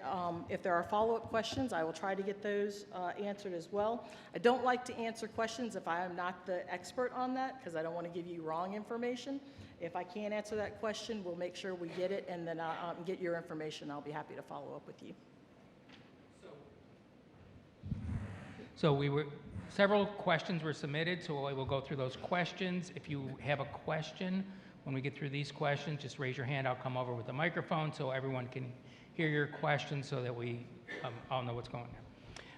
if there are follow-up questions, I will try to get those answered as well. I don't like to answer questions if I am not the expert on that, because I don't want to give you wrong information. If I can't answer that question, we'll make sure we get it, and then I'll get your information. I'll be happy to follow up with you. So several questions were submitted, so I will go through those questions. If you have a question, when we get through these questions, just raise your hand. I'll come over with the microphone so everyone can hear your question so that we all know what's going on.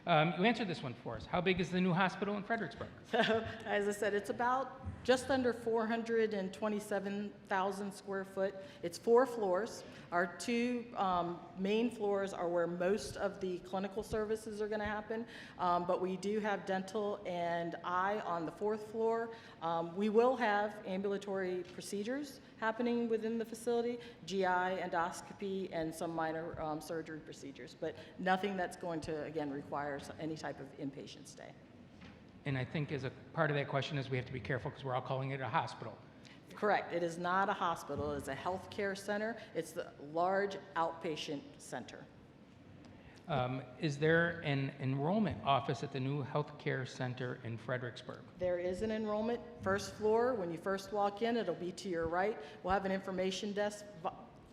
You answered this one for us. How big is the new hospital in Fredericksburg? So, as I said, it's about just under 427,000 square foot. It's 4 floors. Our 2 main floors are where most of the clinical services are going to happen, but we do have dental and eye on the 4th floor. We will have ambulatory procedures happening within the facility, GI, endoscopy, and some minor surgery procedures, but nothing that's going to, again, require any type of inpatient stay. And I think as a part of that question is we have to be careful because we're all calling it a hospital. Correct. It is not a hospital. It's a healthcare center. It's the large outpatient center. Is there an enrollment office at the new healthcare center in Fredericksburg? There is an enrollment, first floor. When you first walk in, it'll be to your right. We'll have an information desk,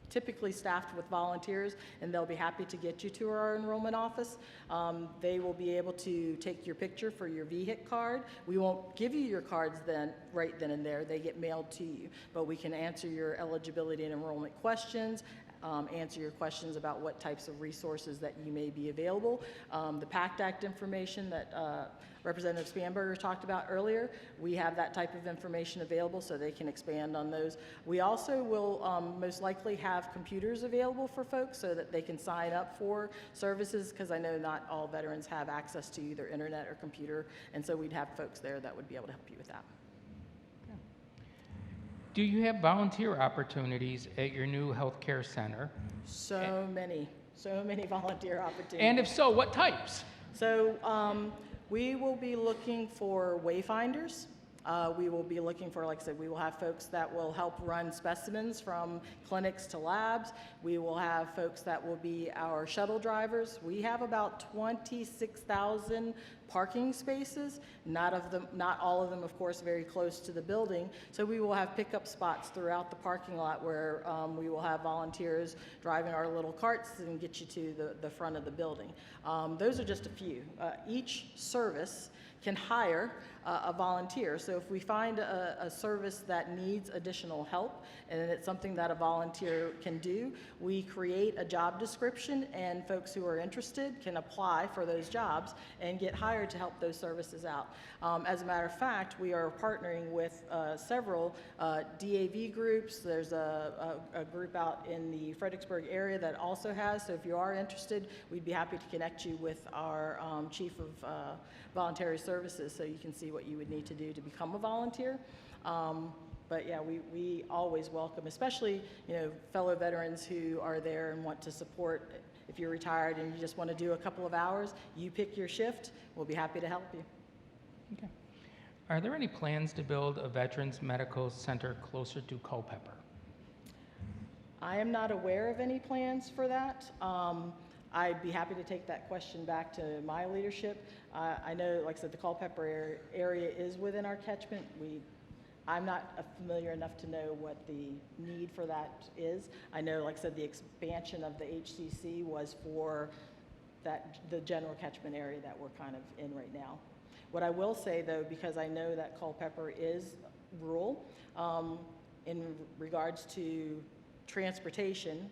typically staffed with volunteers, and they'll be happy to get you to our enrollment office. They will be able to take your picture for your VHIC card. We won't give you your cards right then and there. They get mailed to you, but we can answer your eligibility and enrollment questions, answer your questions about what types of resources that you may be available. The PACT Act information that Representative Spanberger talked about earlier, we have that type of information available so they can expand on those. We also will most likely have computers available for folks so that they can sign up for services, because I know not all veterans have access to either internet or computer, and so we'd have folks there that would be able to help you with that. Do you have volunteer opportunities at your new healthcare center? So many volunteer opportunities. And if so, what types? So we will be looking for wayfinders. We will be looking for, like I said, we will have folks that will help run specimens from clinics to labs. We will have folks that will be our shuttle drivers. We have about 26,000 parking spaces, not all of them, of course, very close to the building. So we will have pickup spots throughout the parking lot where we will have volunteers driving our little carts and get you to the front of the building. Those are just a few. Each service can hire a volunteer. So if we find a service that needs additional help and it's something that a volunteer can do, we create a job description, and folks who are interested can apply for those jobs and get hired to help those services out. As a matter of fact, we are partnering with several DAV groups. There's a group out in the Fredericksburg area that also has, so if you are interested, we'd be happy to connect you with our Chief of Voluntary Services so you can see what you would need to do to become a volunteer. But yeah, we always welcome, especially, fellow veterans who are there and want to support. If you're retired and you just want to do a couple of hours, you pick your shift, we'll be happy to help you. Okay. Are there any plans to build a Veterans Medical Center closer to Culpeper? I am not aware of any plans for that. I'd be happy to take that question back to my leadership. I know, like I said, the Culpeper area is within our catchment. I'm not familiar enough to know what the need for that is. I know, like I said, the expansion of the HCC was for the general catchment area that we're kind of in right now. What I will say, though, because I know that Culpeper is rural, in regards to transportation,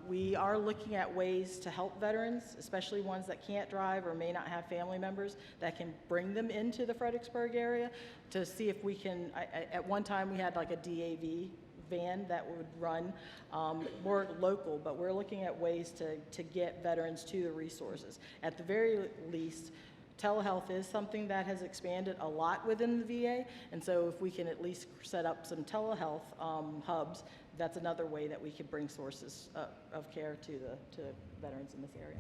we are looking at ways to help veterans, especially ones that can't drive or may not have family members that can bring them into the Fredericksburg area, to see if we can, at one time we had like a DAV van that would run more local, but we're looking at ways to get veterans to the resources. At the very least, telehealth is something that has expanded a lot within the VA, and so if we can at least set up some telehealth hubs, that's another way that we could bring sources of care to veterans in this area.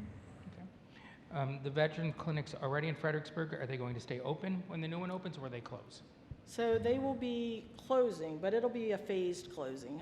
Okay. The veteran clinics already in Fredericksburg, are they going to stay open when the new one opens, or will they close? So they will be closing, but it'll be a phased closing.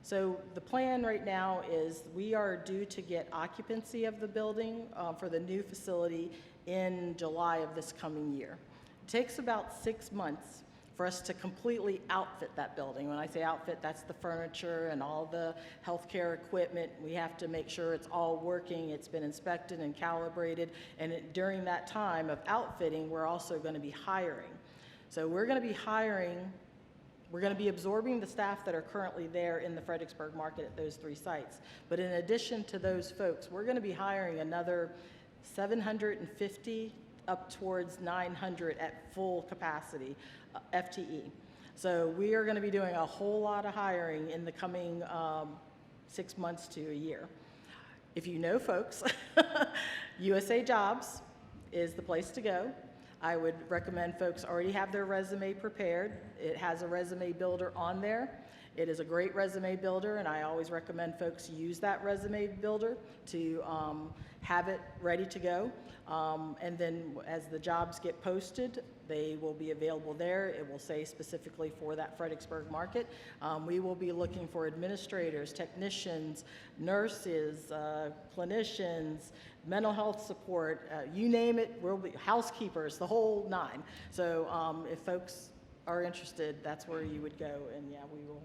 So the plan right now is we are due to get occupancy of the building for the new facility in July of this coming year. It takes about 6 months for us to completely outfit that building. When I say outfit, that's the furniture and all the healthcare equipment. We have to make sure it's all working, it's been inspected and calibrated, and during that time of outfitting, we're also going to be hiring. So we're going to be hiring, we're going to be absorbing the staff that are currently there in the Fredericksburg market at those 3 sites. But in addition to those folks, we're going to be hiring another 750 up towards 900 at full capacity, FTE. So we are going to be doing a whole lot of hiring in the coming 6 months to a year. If you know folks, USA Jobs is the place to go. I would recommend folks already have their resume prepared. It has a resume builder on there. It is a great resume builder, and I always recommend folks use that resume builder to have it ready to go. And then as the jobs get posted, they will be available there. It will say specifically for that Fredericksburg market. We will be looking for administrators, technicians, nurses, clinicians, mental health support, you name it, we'll be housekeepers, the whole nine. So if folks are interested, that's where you would go, and yeah, we will.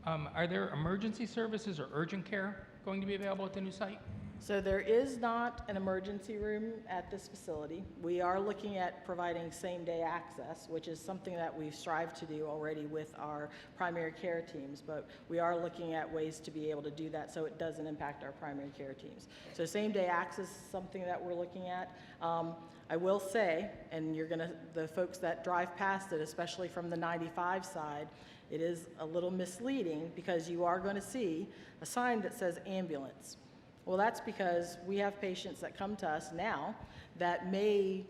Are there emergency services or urgent care going to be available at the new site? So there is not an emergency room at this facility. We are looking at providing same-day access, which is something that we've strived to do already with our primary care teams, but we are looking at ways to be able to do that so it doesn't impact our primary care teams. So same-day access is something that we're looking at. I will say, and the folks that drive past it, especially from the 95 side, it is a little misleading because you are going to see a sign that says ambulance. Well, that's because we have patients that come to us now that may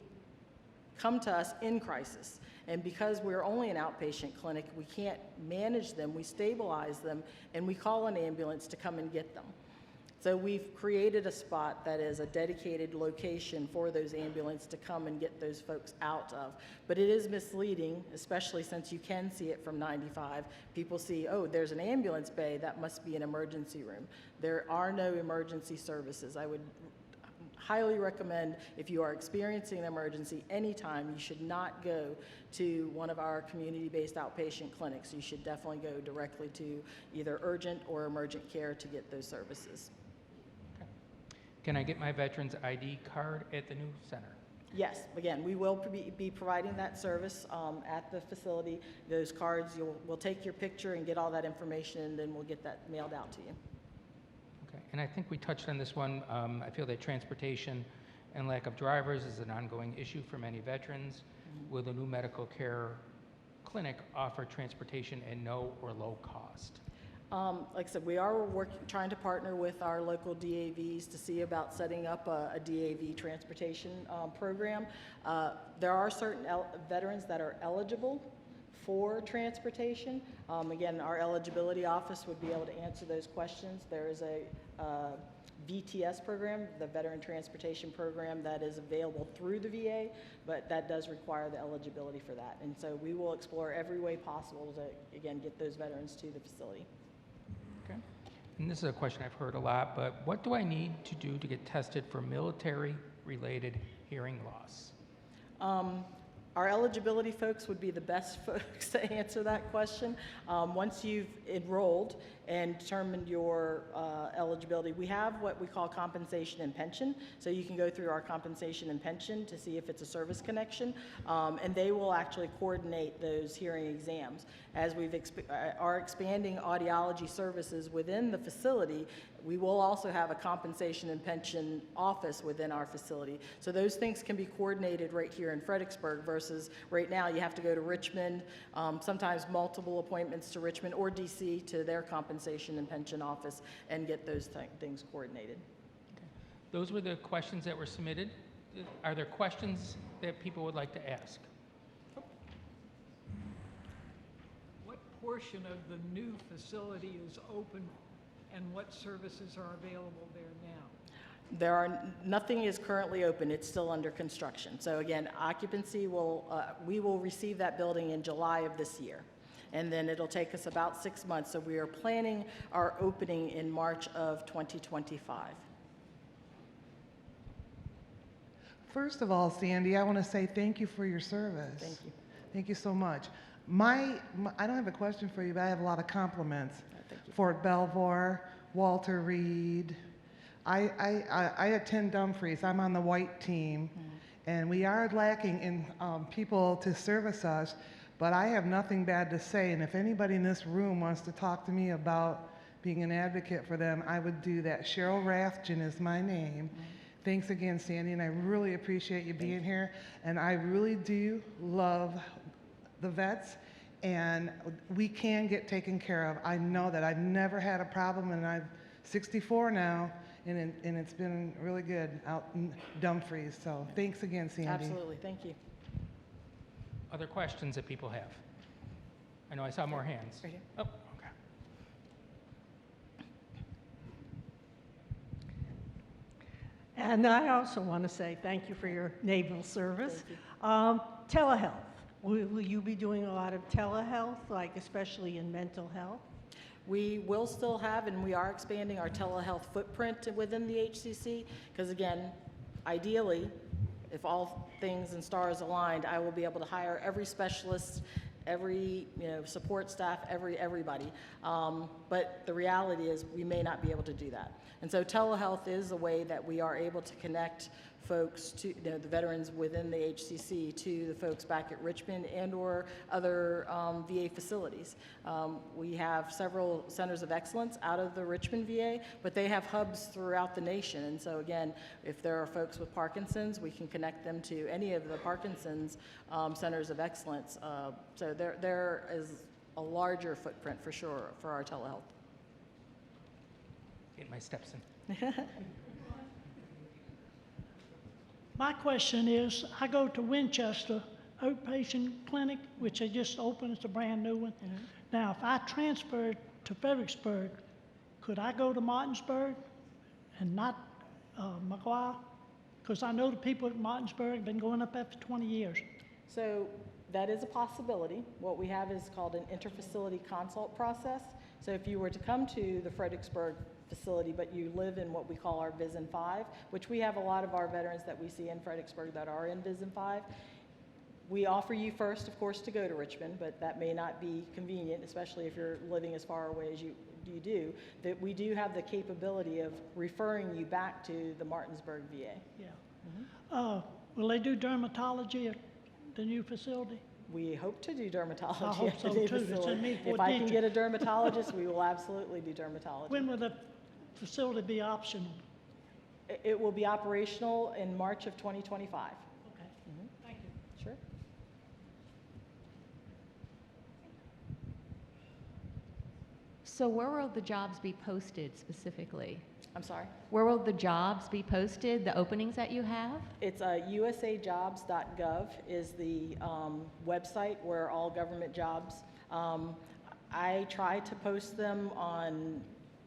come to us in crisis. And because we're only an outpatient clinic, we can't manage them, we stabilize them, and we call an ambulance to come and get them. So we've created a spot that is a dedicated location for those ambulances to come and get those folks out of. But it is misleading, especially since you can see it from 95. People see, oh, there's an ambulance bay, that must be an emergency room. There are no emergency services. I would highly recommend, if you are experiencing an emergency anytime, you should not go to one of our community-based outpatient clinics. You should definitely go directly to either urgent or emergent care to get those services. Can I get my veteran's ID card at the new center? Yes, again, we will be providing that service at the facility. Those cards, we'll take your picture and get all that information, and then we'll get that mailed out to you. Okay, and I think we touched on this one. I feel that transportation and lack of drivers is an ongoing issue for many veterans. Will the new medical care clinic offer transportation at no or low cost? Like I said, we are trying to partner with our local DAVs to see about setting up a DAV transportation program. There are certain veterans that are eligible for transportation. Again, our eligibility office would be able to answer those questions. There is a VTS program, the Veteran Transportation Program, that is available through the VA, but that does require the eligibility for that. And so we will explore every way possible to, again, get those veterans to the facility. Okay. And this is a question I've heard a lot, but what do I need to do to get tested for military-related hearing loss? Our eligibility folks would be the best folks to answer that question. Once you've enrolled and determined your eligibility, we have what we call compensation and pension. So you can go through our compensation and pension to see if it's a service connection, and they will actually coordinate those hearing exams. As we are expanding audiology services within the facility, we will also have a compensation and pension office within our facility. So those things can be coordinated right here in Fredericksburg versus right now you have to go to Richmond, sometimes multiple appointments to Richmond or DC to their compensation and pension office and get those things coordinated. Okay. Those were the questions that were submitted. Are there questions that people would like to ask? What portion of the new facility is open and what services are available there now? Nothing is currently open. It's still under construction. So again, occupancy we will receive that building in July of this year. And then it'll take us about 6 months. So we are planning our opening in March of 2025. First of all, Sandy, I want to say thank you for your service. Thank you. Thank you so much. I don't have a question for you, but I have a lot of compliments. Thank you. Fort Belvoir, Walter Reed. I attend Dumfries. I'm on the white team, and we are lacking in people to service us, but I have nothing bad to say, and if anybody in this room wants to talk to me about being an advocate for them, I would do that. Cheryl Rathjen is my name. Thanks again, Sandy, and I really appreciate you being here, and I really do love the vets, and we can get taken care of. I know that I've never had a problem, and I'm 64 now, and it's been really good out in Dumfries. So thanks again, Sandy. Absolutely, thank you. Other questions that people have? I know I saw more hands. Right here. Oh, okay. And I also want to say thank you for your naval service. Thank Telehealth. Will you be doing a lot of telehealth, like especially in mental health? We will still have, and we are expanding our telehealth footprint within the HCC, because again, ideally, if all things and stars aligned, I will be able to hire every specialist, every support staff, everybody. But the reality is we may not be able to do that. And so telehealth is a way that we are able to connect folks to the veterans within the HCC to the folks back at Richmond and or other VA facilities. We have several centers of excellence out of the Richmond VA, but they have hubs throughout the nation. And so again, if there are folks with Parkinson's, we can connect them to any of the Parkinson's centers of excellence. So there is a larger footprint for sure for our telehealth. Get my steps in. My question is, I go to Winchester Outpatient Clinic, which they just opened, it's a brand new one. Now, if I transferred to Fredericksburg, could I go to Martinsburg and not McGuire? Because I know the people at Martinsburg have been going up there for 20 years. So that is a possibility. What we have is called an interfacility consult process. So if you were to come to the Fredericksburg facility, but you live in what we call our VISN 5, which we have a lot of our veterans that we see in Fredericksburg that are in VISN 5. We offer you first, of course, to go to Richmond, but that may not be convenient, especially if you're living as far away as you do. That we do have the capability of referring you back to the Martinsburg VA. Yeah. Will they do dermatology at the new facility? We hope to do dermatology I hope at the so, new too. It's in facility. me for If I can teacher. get a dermatologist, we will absolutely do dermatology. When will the facility be optional? It will be operational in March of 2025. Okay, thank you. Sure. So where will the jobs be posted specifically? I'm sorry? Where will the jobs be posted, the openings that you have? It's usajobs.gov is the website where all government jobs. I try to post them on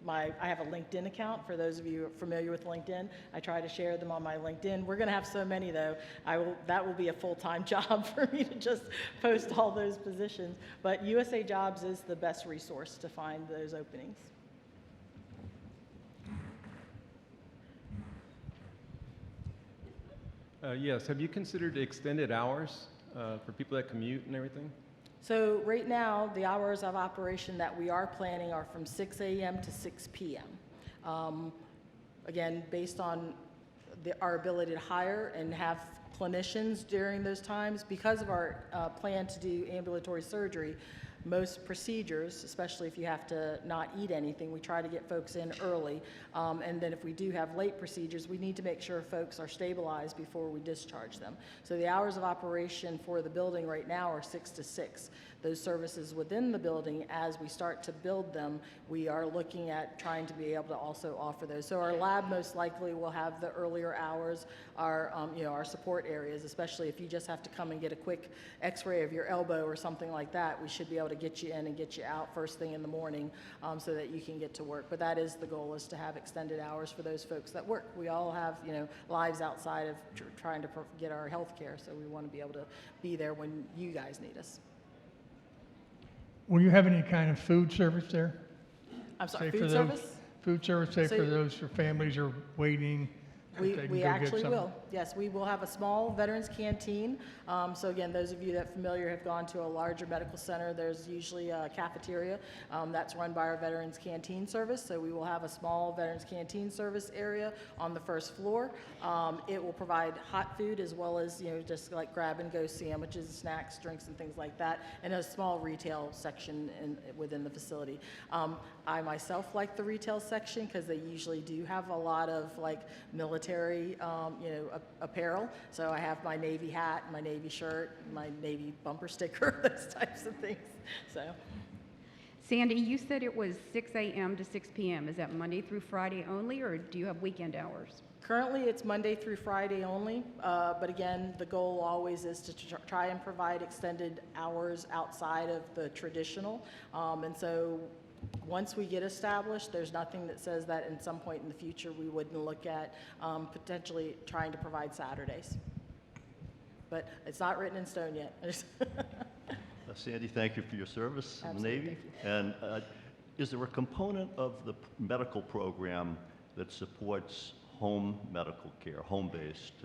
I have a LinkedIn account, for those of you familiar with LinkedIn. I try to share them on my LinkedIn. We're gonna have so many though, that will be a full-time job for me to just post all those positions. But USA Jobs is the best resource to find those openings. Yes, have you considered extended hours for people that commute and everything? So right now, the hours of operation that we are planning are from 6 a.m. to 6 p.m. Again, based on our ability to hire and have clinicians during those times, because of our plan to do ambulatory surgery, most procedures, especially if you have to not eat anything, we try to get folks in early. And then if we do have late procedures, we need to make sure folks are stabilized before we discharge them. So the hours of operation for the building right now are 6 to 6. Those services within the building, as we start to build them, we are looking at trying to be able to also offer those. So our lab most likely will have the earlier hours, our support areas, especially if you just have to come and get a quick x-ray of your elbow or something like that, we should be able to get you in and get you out first thing in the morning so that you can get to work. But that is the goal, is to have extended hours for those folks that work. We all have, lives outside of trying to get our health care, so we want to be able to be there when you guys need us. Will you have any kind of food service there? I'm sorry, Say food service? Food service, say So- for those for families are waiting. We if they can go get actually some- will. Yes, we will have a small veterans canteen. So again, those of you that are familiar have gone to a larger medical center, there's usually a cafeteria that's run by our veterans canteen service. So we will have a small veterans canteen service area on the first floor. It will provide hot food as well as, just like grab and go sandwiches, snacks, drinks, and things like that, and a small retail section within the facility. I myself like the retail section because they usually do have a lot of military apparel. So I have my Navy hat, my Navy shirt, my Navy bumper sticker, those types of things. So. Sandy, you said it was 6 a.m. to 6 p.m. Is that Monday through Friday only, or do you have weekend hours? Currently, it's Monday through Friday only, but again, the goal always is to try and provide extended hours outside of the traditional. And so once we get established, there's nothing that says that in some point in the future we wouldn't look at potentially trying to provide Saturdays. But it's not written in stone yet. Sandy, thank you for your service in the Absolutely, Navy. And is there a component of the medical program that supports home medical care, home-based,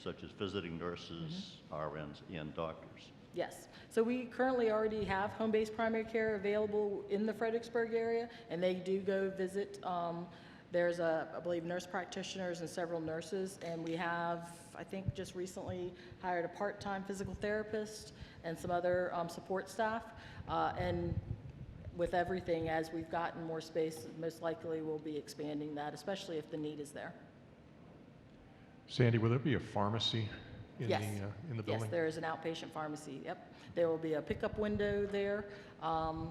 such as visiting nurses, RNs, and doctors? Yes. So we currently already have home-based primary care available in the Fredericksburg area, and they do go visit. There's, I believe, nurse practitioners and several nurses, and we have, I think, just recently hired a part-time physical therapist and some other support staff. And with everything, as we've gotten more space, most likely we'll be expanding that, especially if the need is there. Sandy, will there be a pharmacy in Yes. the building? Yes, there is an outpatient pharmacy, yep. There will be a pickup window there. I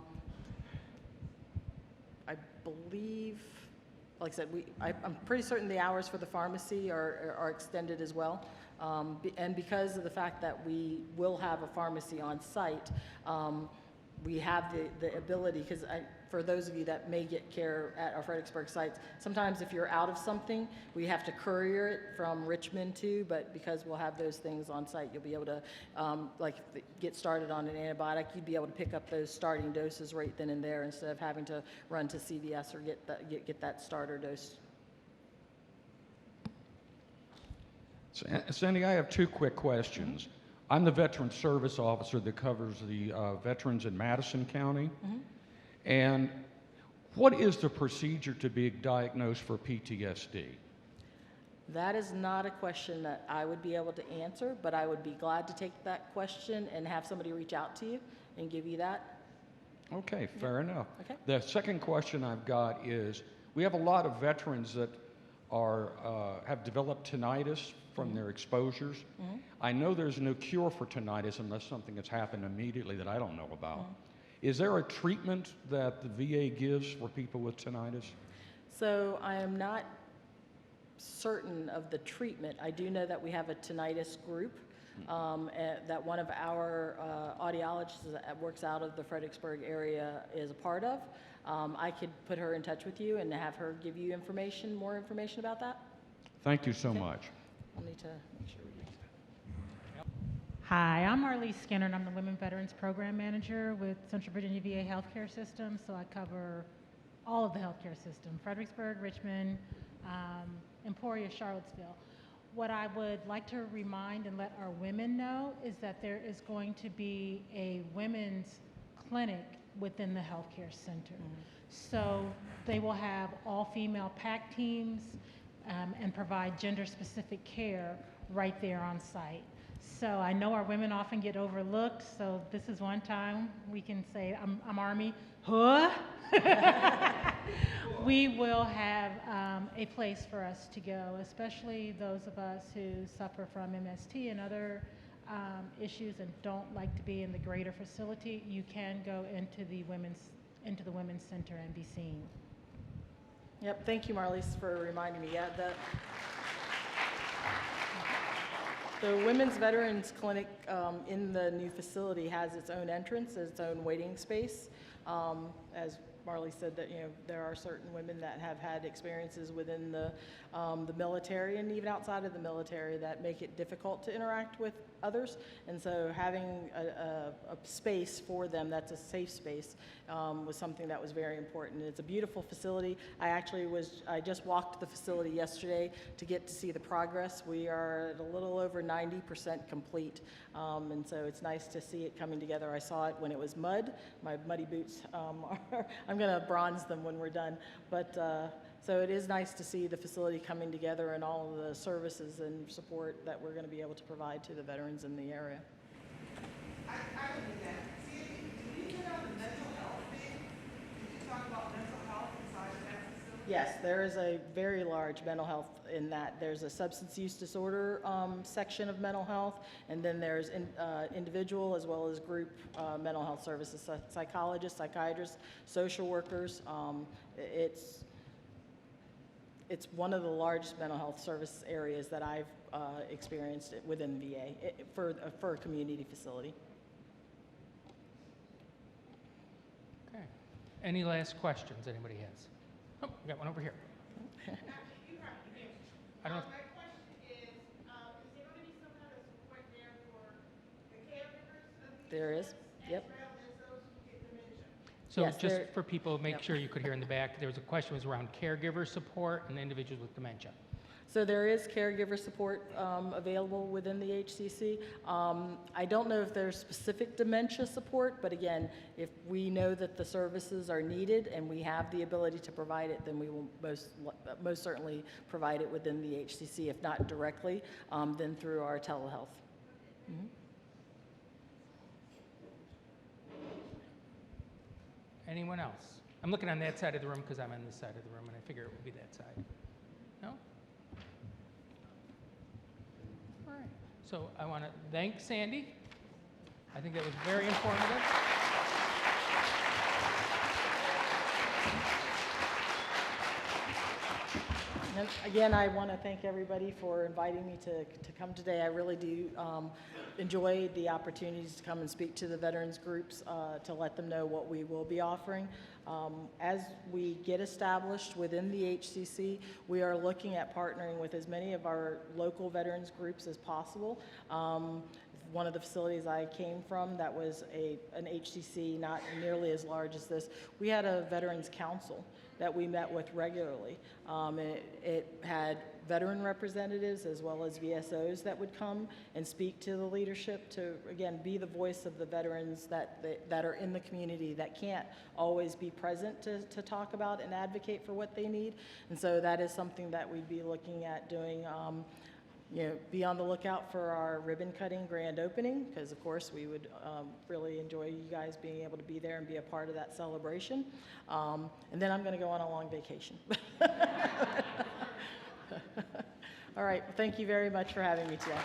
believe, like I said, I'm pretty certain the hours for the pharmacy are extended as well. And because of the fact that we will have a pharmacy on site, we have the ability, because for those of you that may get care at our Fredericksburg sites, sometimes if you're out of something, we have to courier it from Richmond too, but because we'll have those things on site, you'll be able to, like get started on an antibiotic, you'd be able to pick up those starting doses right then and there instead of having to run to CVS or get that starter dose. Sandy, I have two quick questions. I'm the Veteran Service Officer that covers the veterans in Madison County. And what is the procedure to be diagnosed for PTSD? That is not a question that I would be able to answer, but I would be glad to take that question and have somebody reach out to you and give you that. Okay, fair enough. Okay. The second question I've got is, we have a lot of veterans that have developed tinnitus from their exposures. I know there's no cure for tinnitus unless something has happened immediately that I don't know about. Is there a treatment that the VA gives for people with tinnitus? So I am not certain of the treatment. I do know that we have a tinnitus group that one of our audiologists that works out of the Fredericksburg area is a part of. I could put her in touch with you and have her give you more information about that. Thank you so much. I'll need to make sure we do. Hi, I'm Marlise Skinner, and I'm the Women Veterans Program Manager with Central Virginia VA Healthcare System, so I cover all of the healthcare system, Fredericksburg, Richmond, Emporia, Charlottesville. What I would like to remind and let our women know is that there is going to be a women's clinic within the healthcare center. So they will have all-female PAC teams and provide gender-specific care right there on site. So I know our women often get overlooked, so this is one time we can say, I'm Army, huh? We will have a place for us to go, especially those of us who suffer from MST and other issues and don't like to be in the greater facility. You can go into the women's center and be seen. Yep, thank you, Marlise, for reminding me. Yeah, the Women's Veterans Clinic in the new facility has its own entrance, its own waiting space. As Marley said, that there are certain women that have had experiences within the military and even outside of the military that make it difficult to interact with others, and so having a space for them that's a safe space was something that was very important. It's a beautiful facility. I just walked the facility yesterday to get to see the progress. We are at a little over 90% complete, and so it's nice to see it coming together. I saw it when it was mud. My muddy boots I'm going to bronze them when we're done, but so it is nice to see the facility coming together and all of the services and support that we're going to be able to provide to the veterans in the area. Yes, there is a very large mental health in that. There's a substance use disorder section of mental health, and then there's individual as well as group mental health services, psychologists, psychiatrists, social workers. It's one of the largest mental health service areas that I've experienced within VA for a community facility. Okay. Any last questions anybody has? Oh, we got one over here. I don't know. There is, yep. So Yes, just there- for people, make Yep. sure you could hear in the back, there was a question was around caregiver support and individuals with dementia. So there is caregiver support available within the HCC. I don't know if there's specific dementia support, but again, if we know that the services are needed and we have the ability to provide it, then we will most certainly provide it within the HCC, if not directly, then through our telehealth. Mhm. Anyone else? I'm looking on that side of the room because I'm on this side of the room, and I figure it would be that side. No? All right. So I want to thank Sandy. I think that was very informative. And again, I want to thank everybody for inviting me to come today. I really do enjoy the opportunities to come and speak to the veterans groups to let them know what we will be offering. As we get established within the HCC, we are looking at partnering with as many of our local veterans groups as possible. One of the facilities I came from that was an HCC not nearly as large as this, we had a veterans council that we met with regularly. It had veteran representatives as well as VSOs that would come and speak to the leadership to, again, be the voice of the veterans that are in the community that can't always be present to talk about and advocate for what they need. And so that is something that we'd be looking at doing. Be on the lookout for our ribbon cutting grand opening, because of course we would really enjoy you guys being able to be there and be a part of that celebration. And then I'm going to go on a long vacation. All right, well, thank you very much for having me today.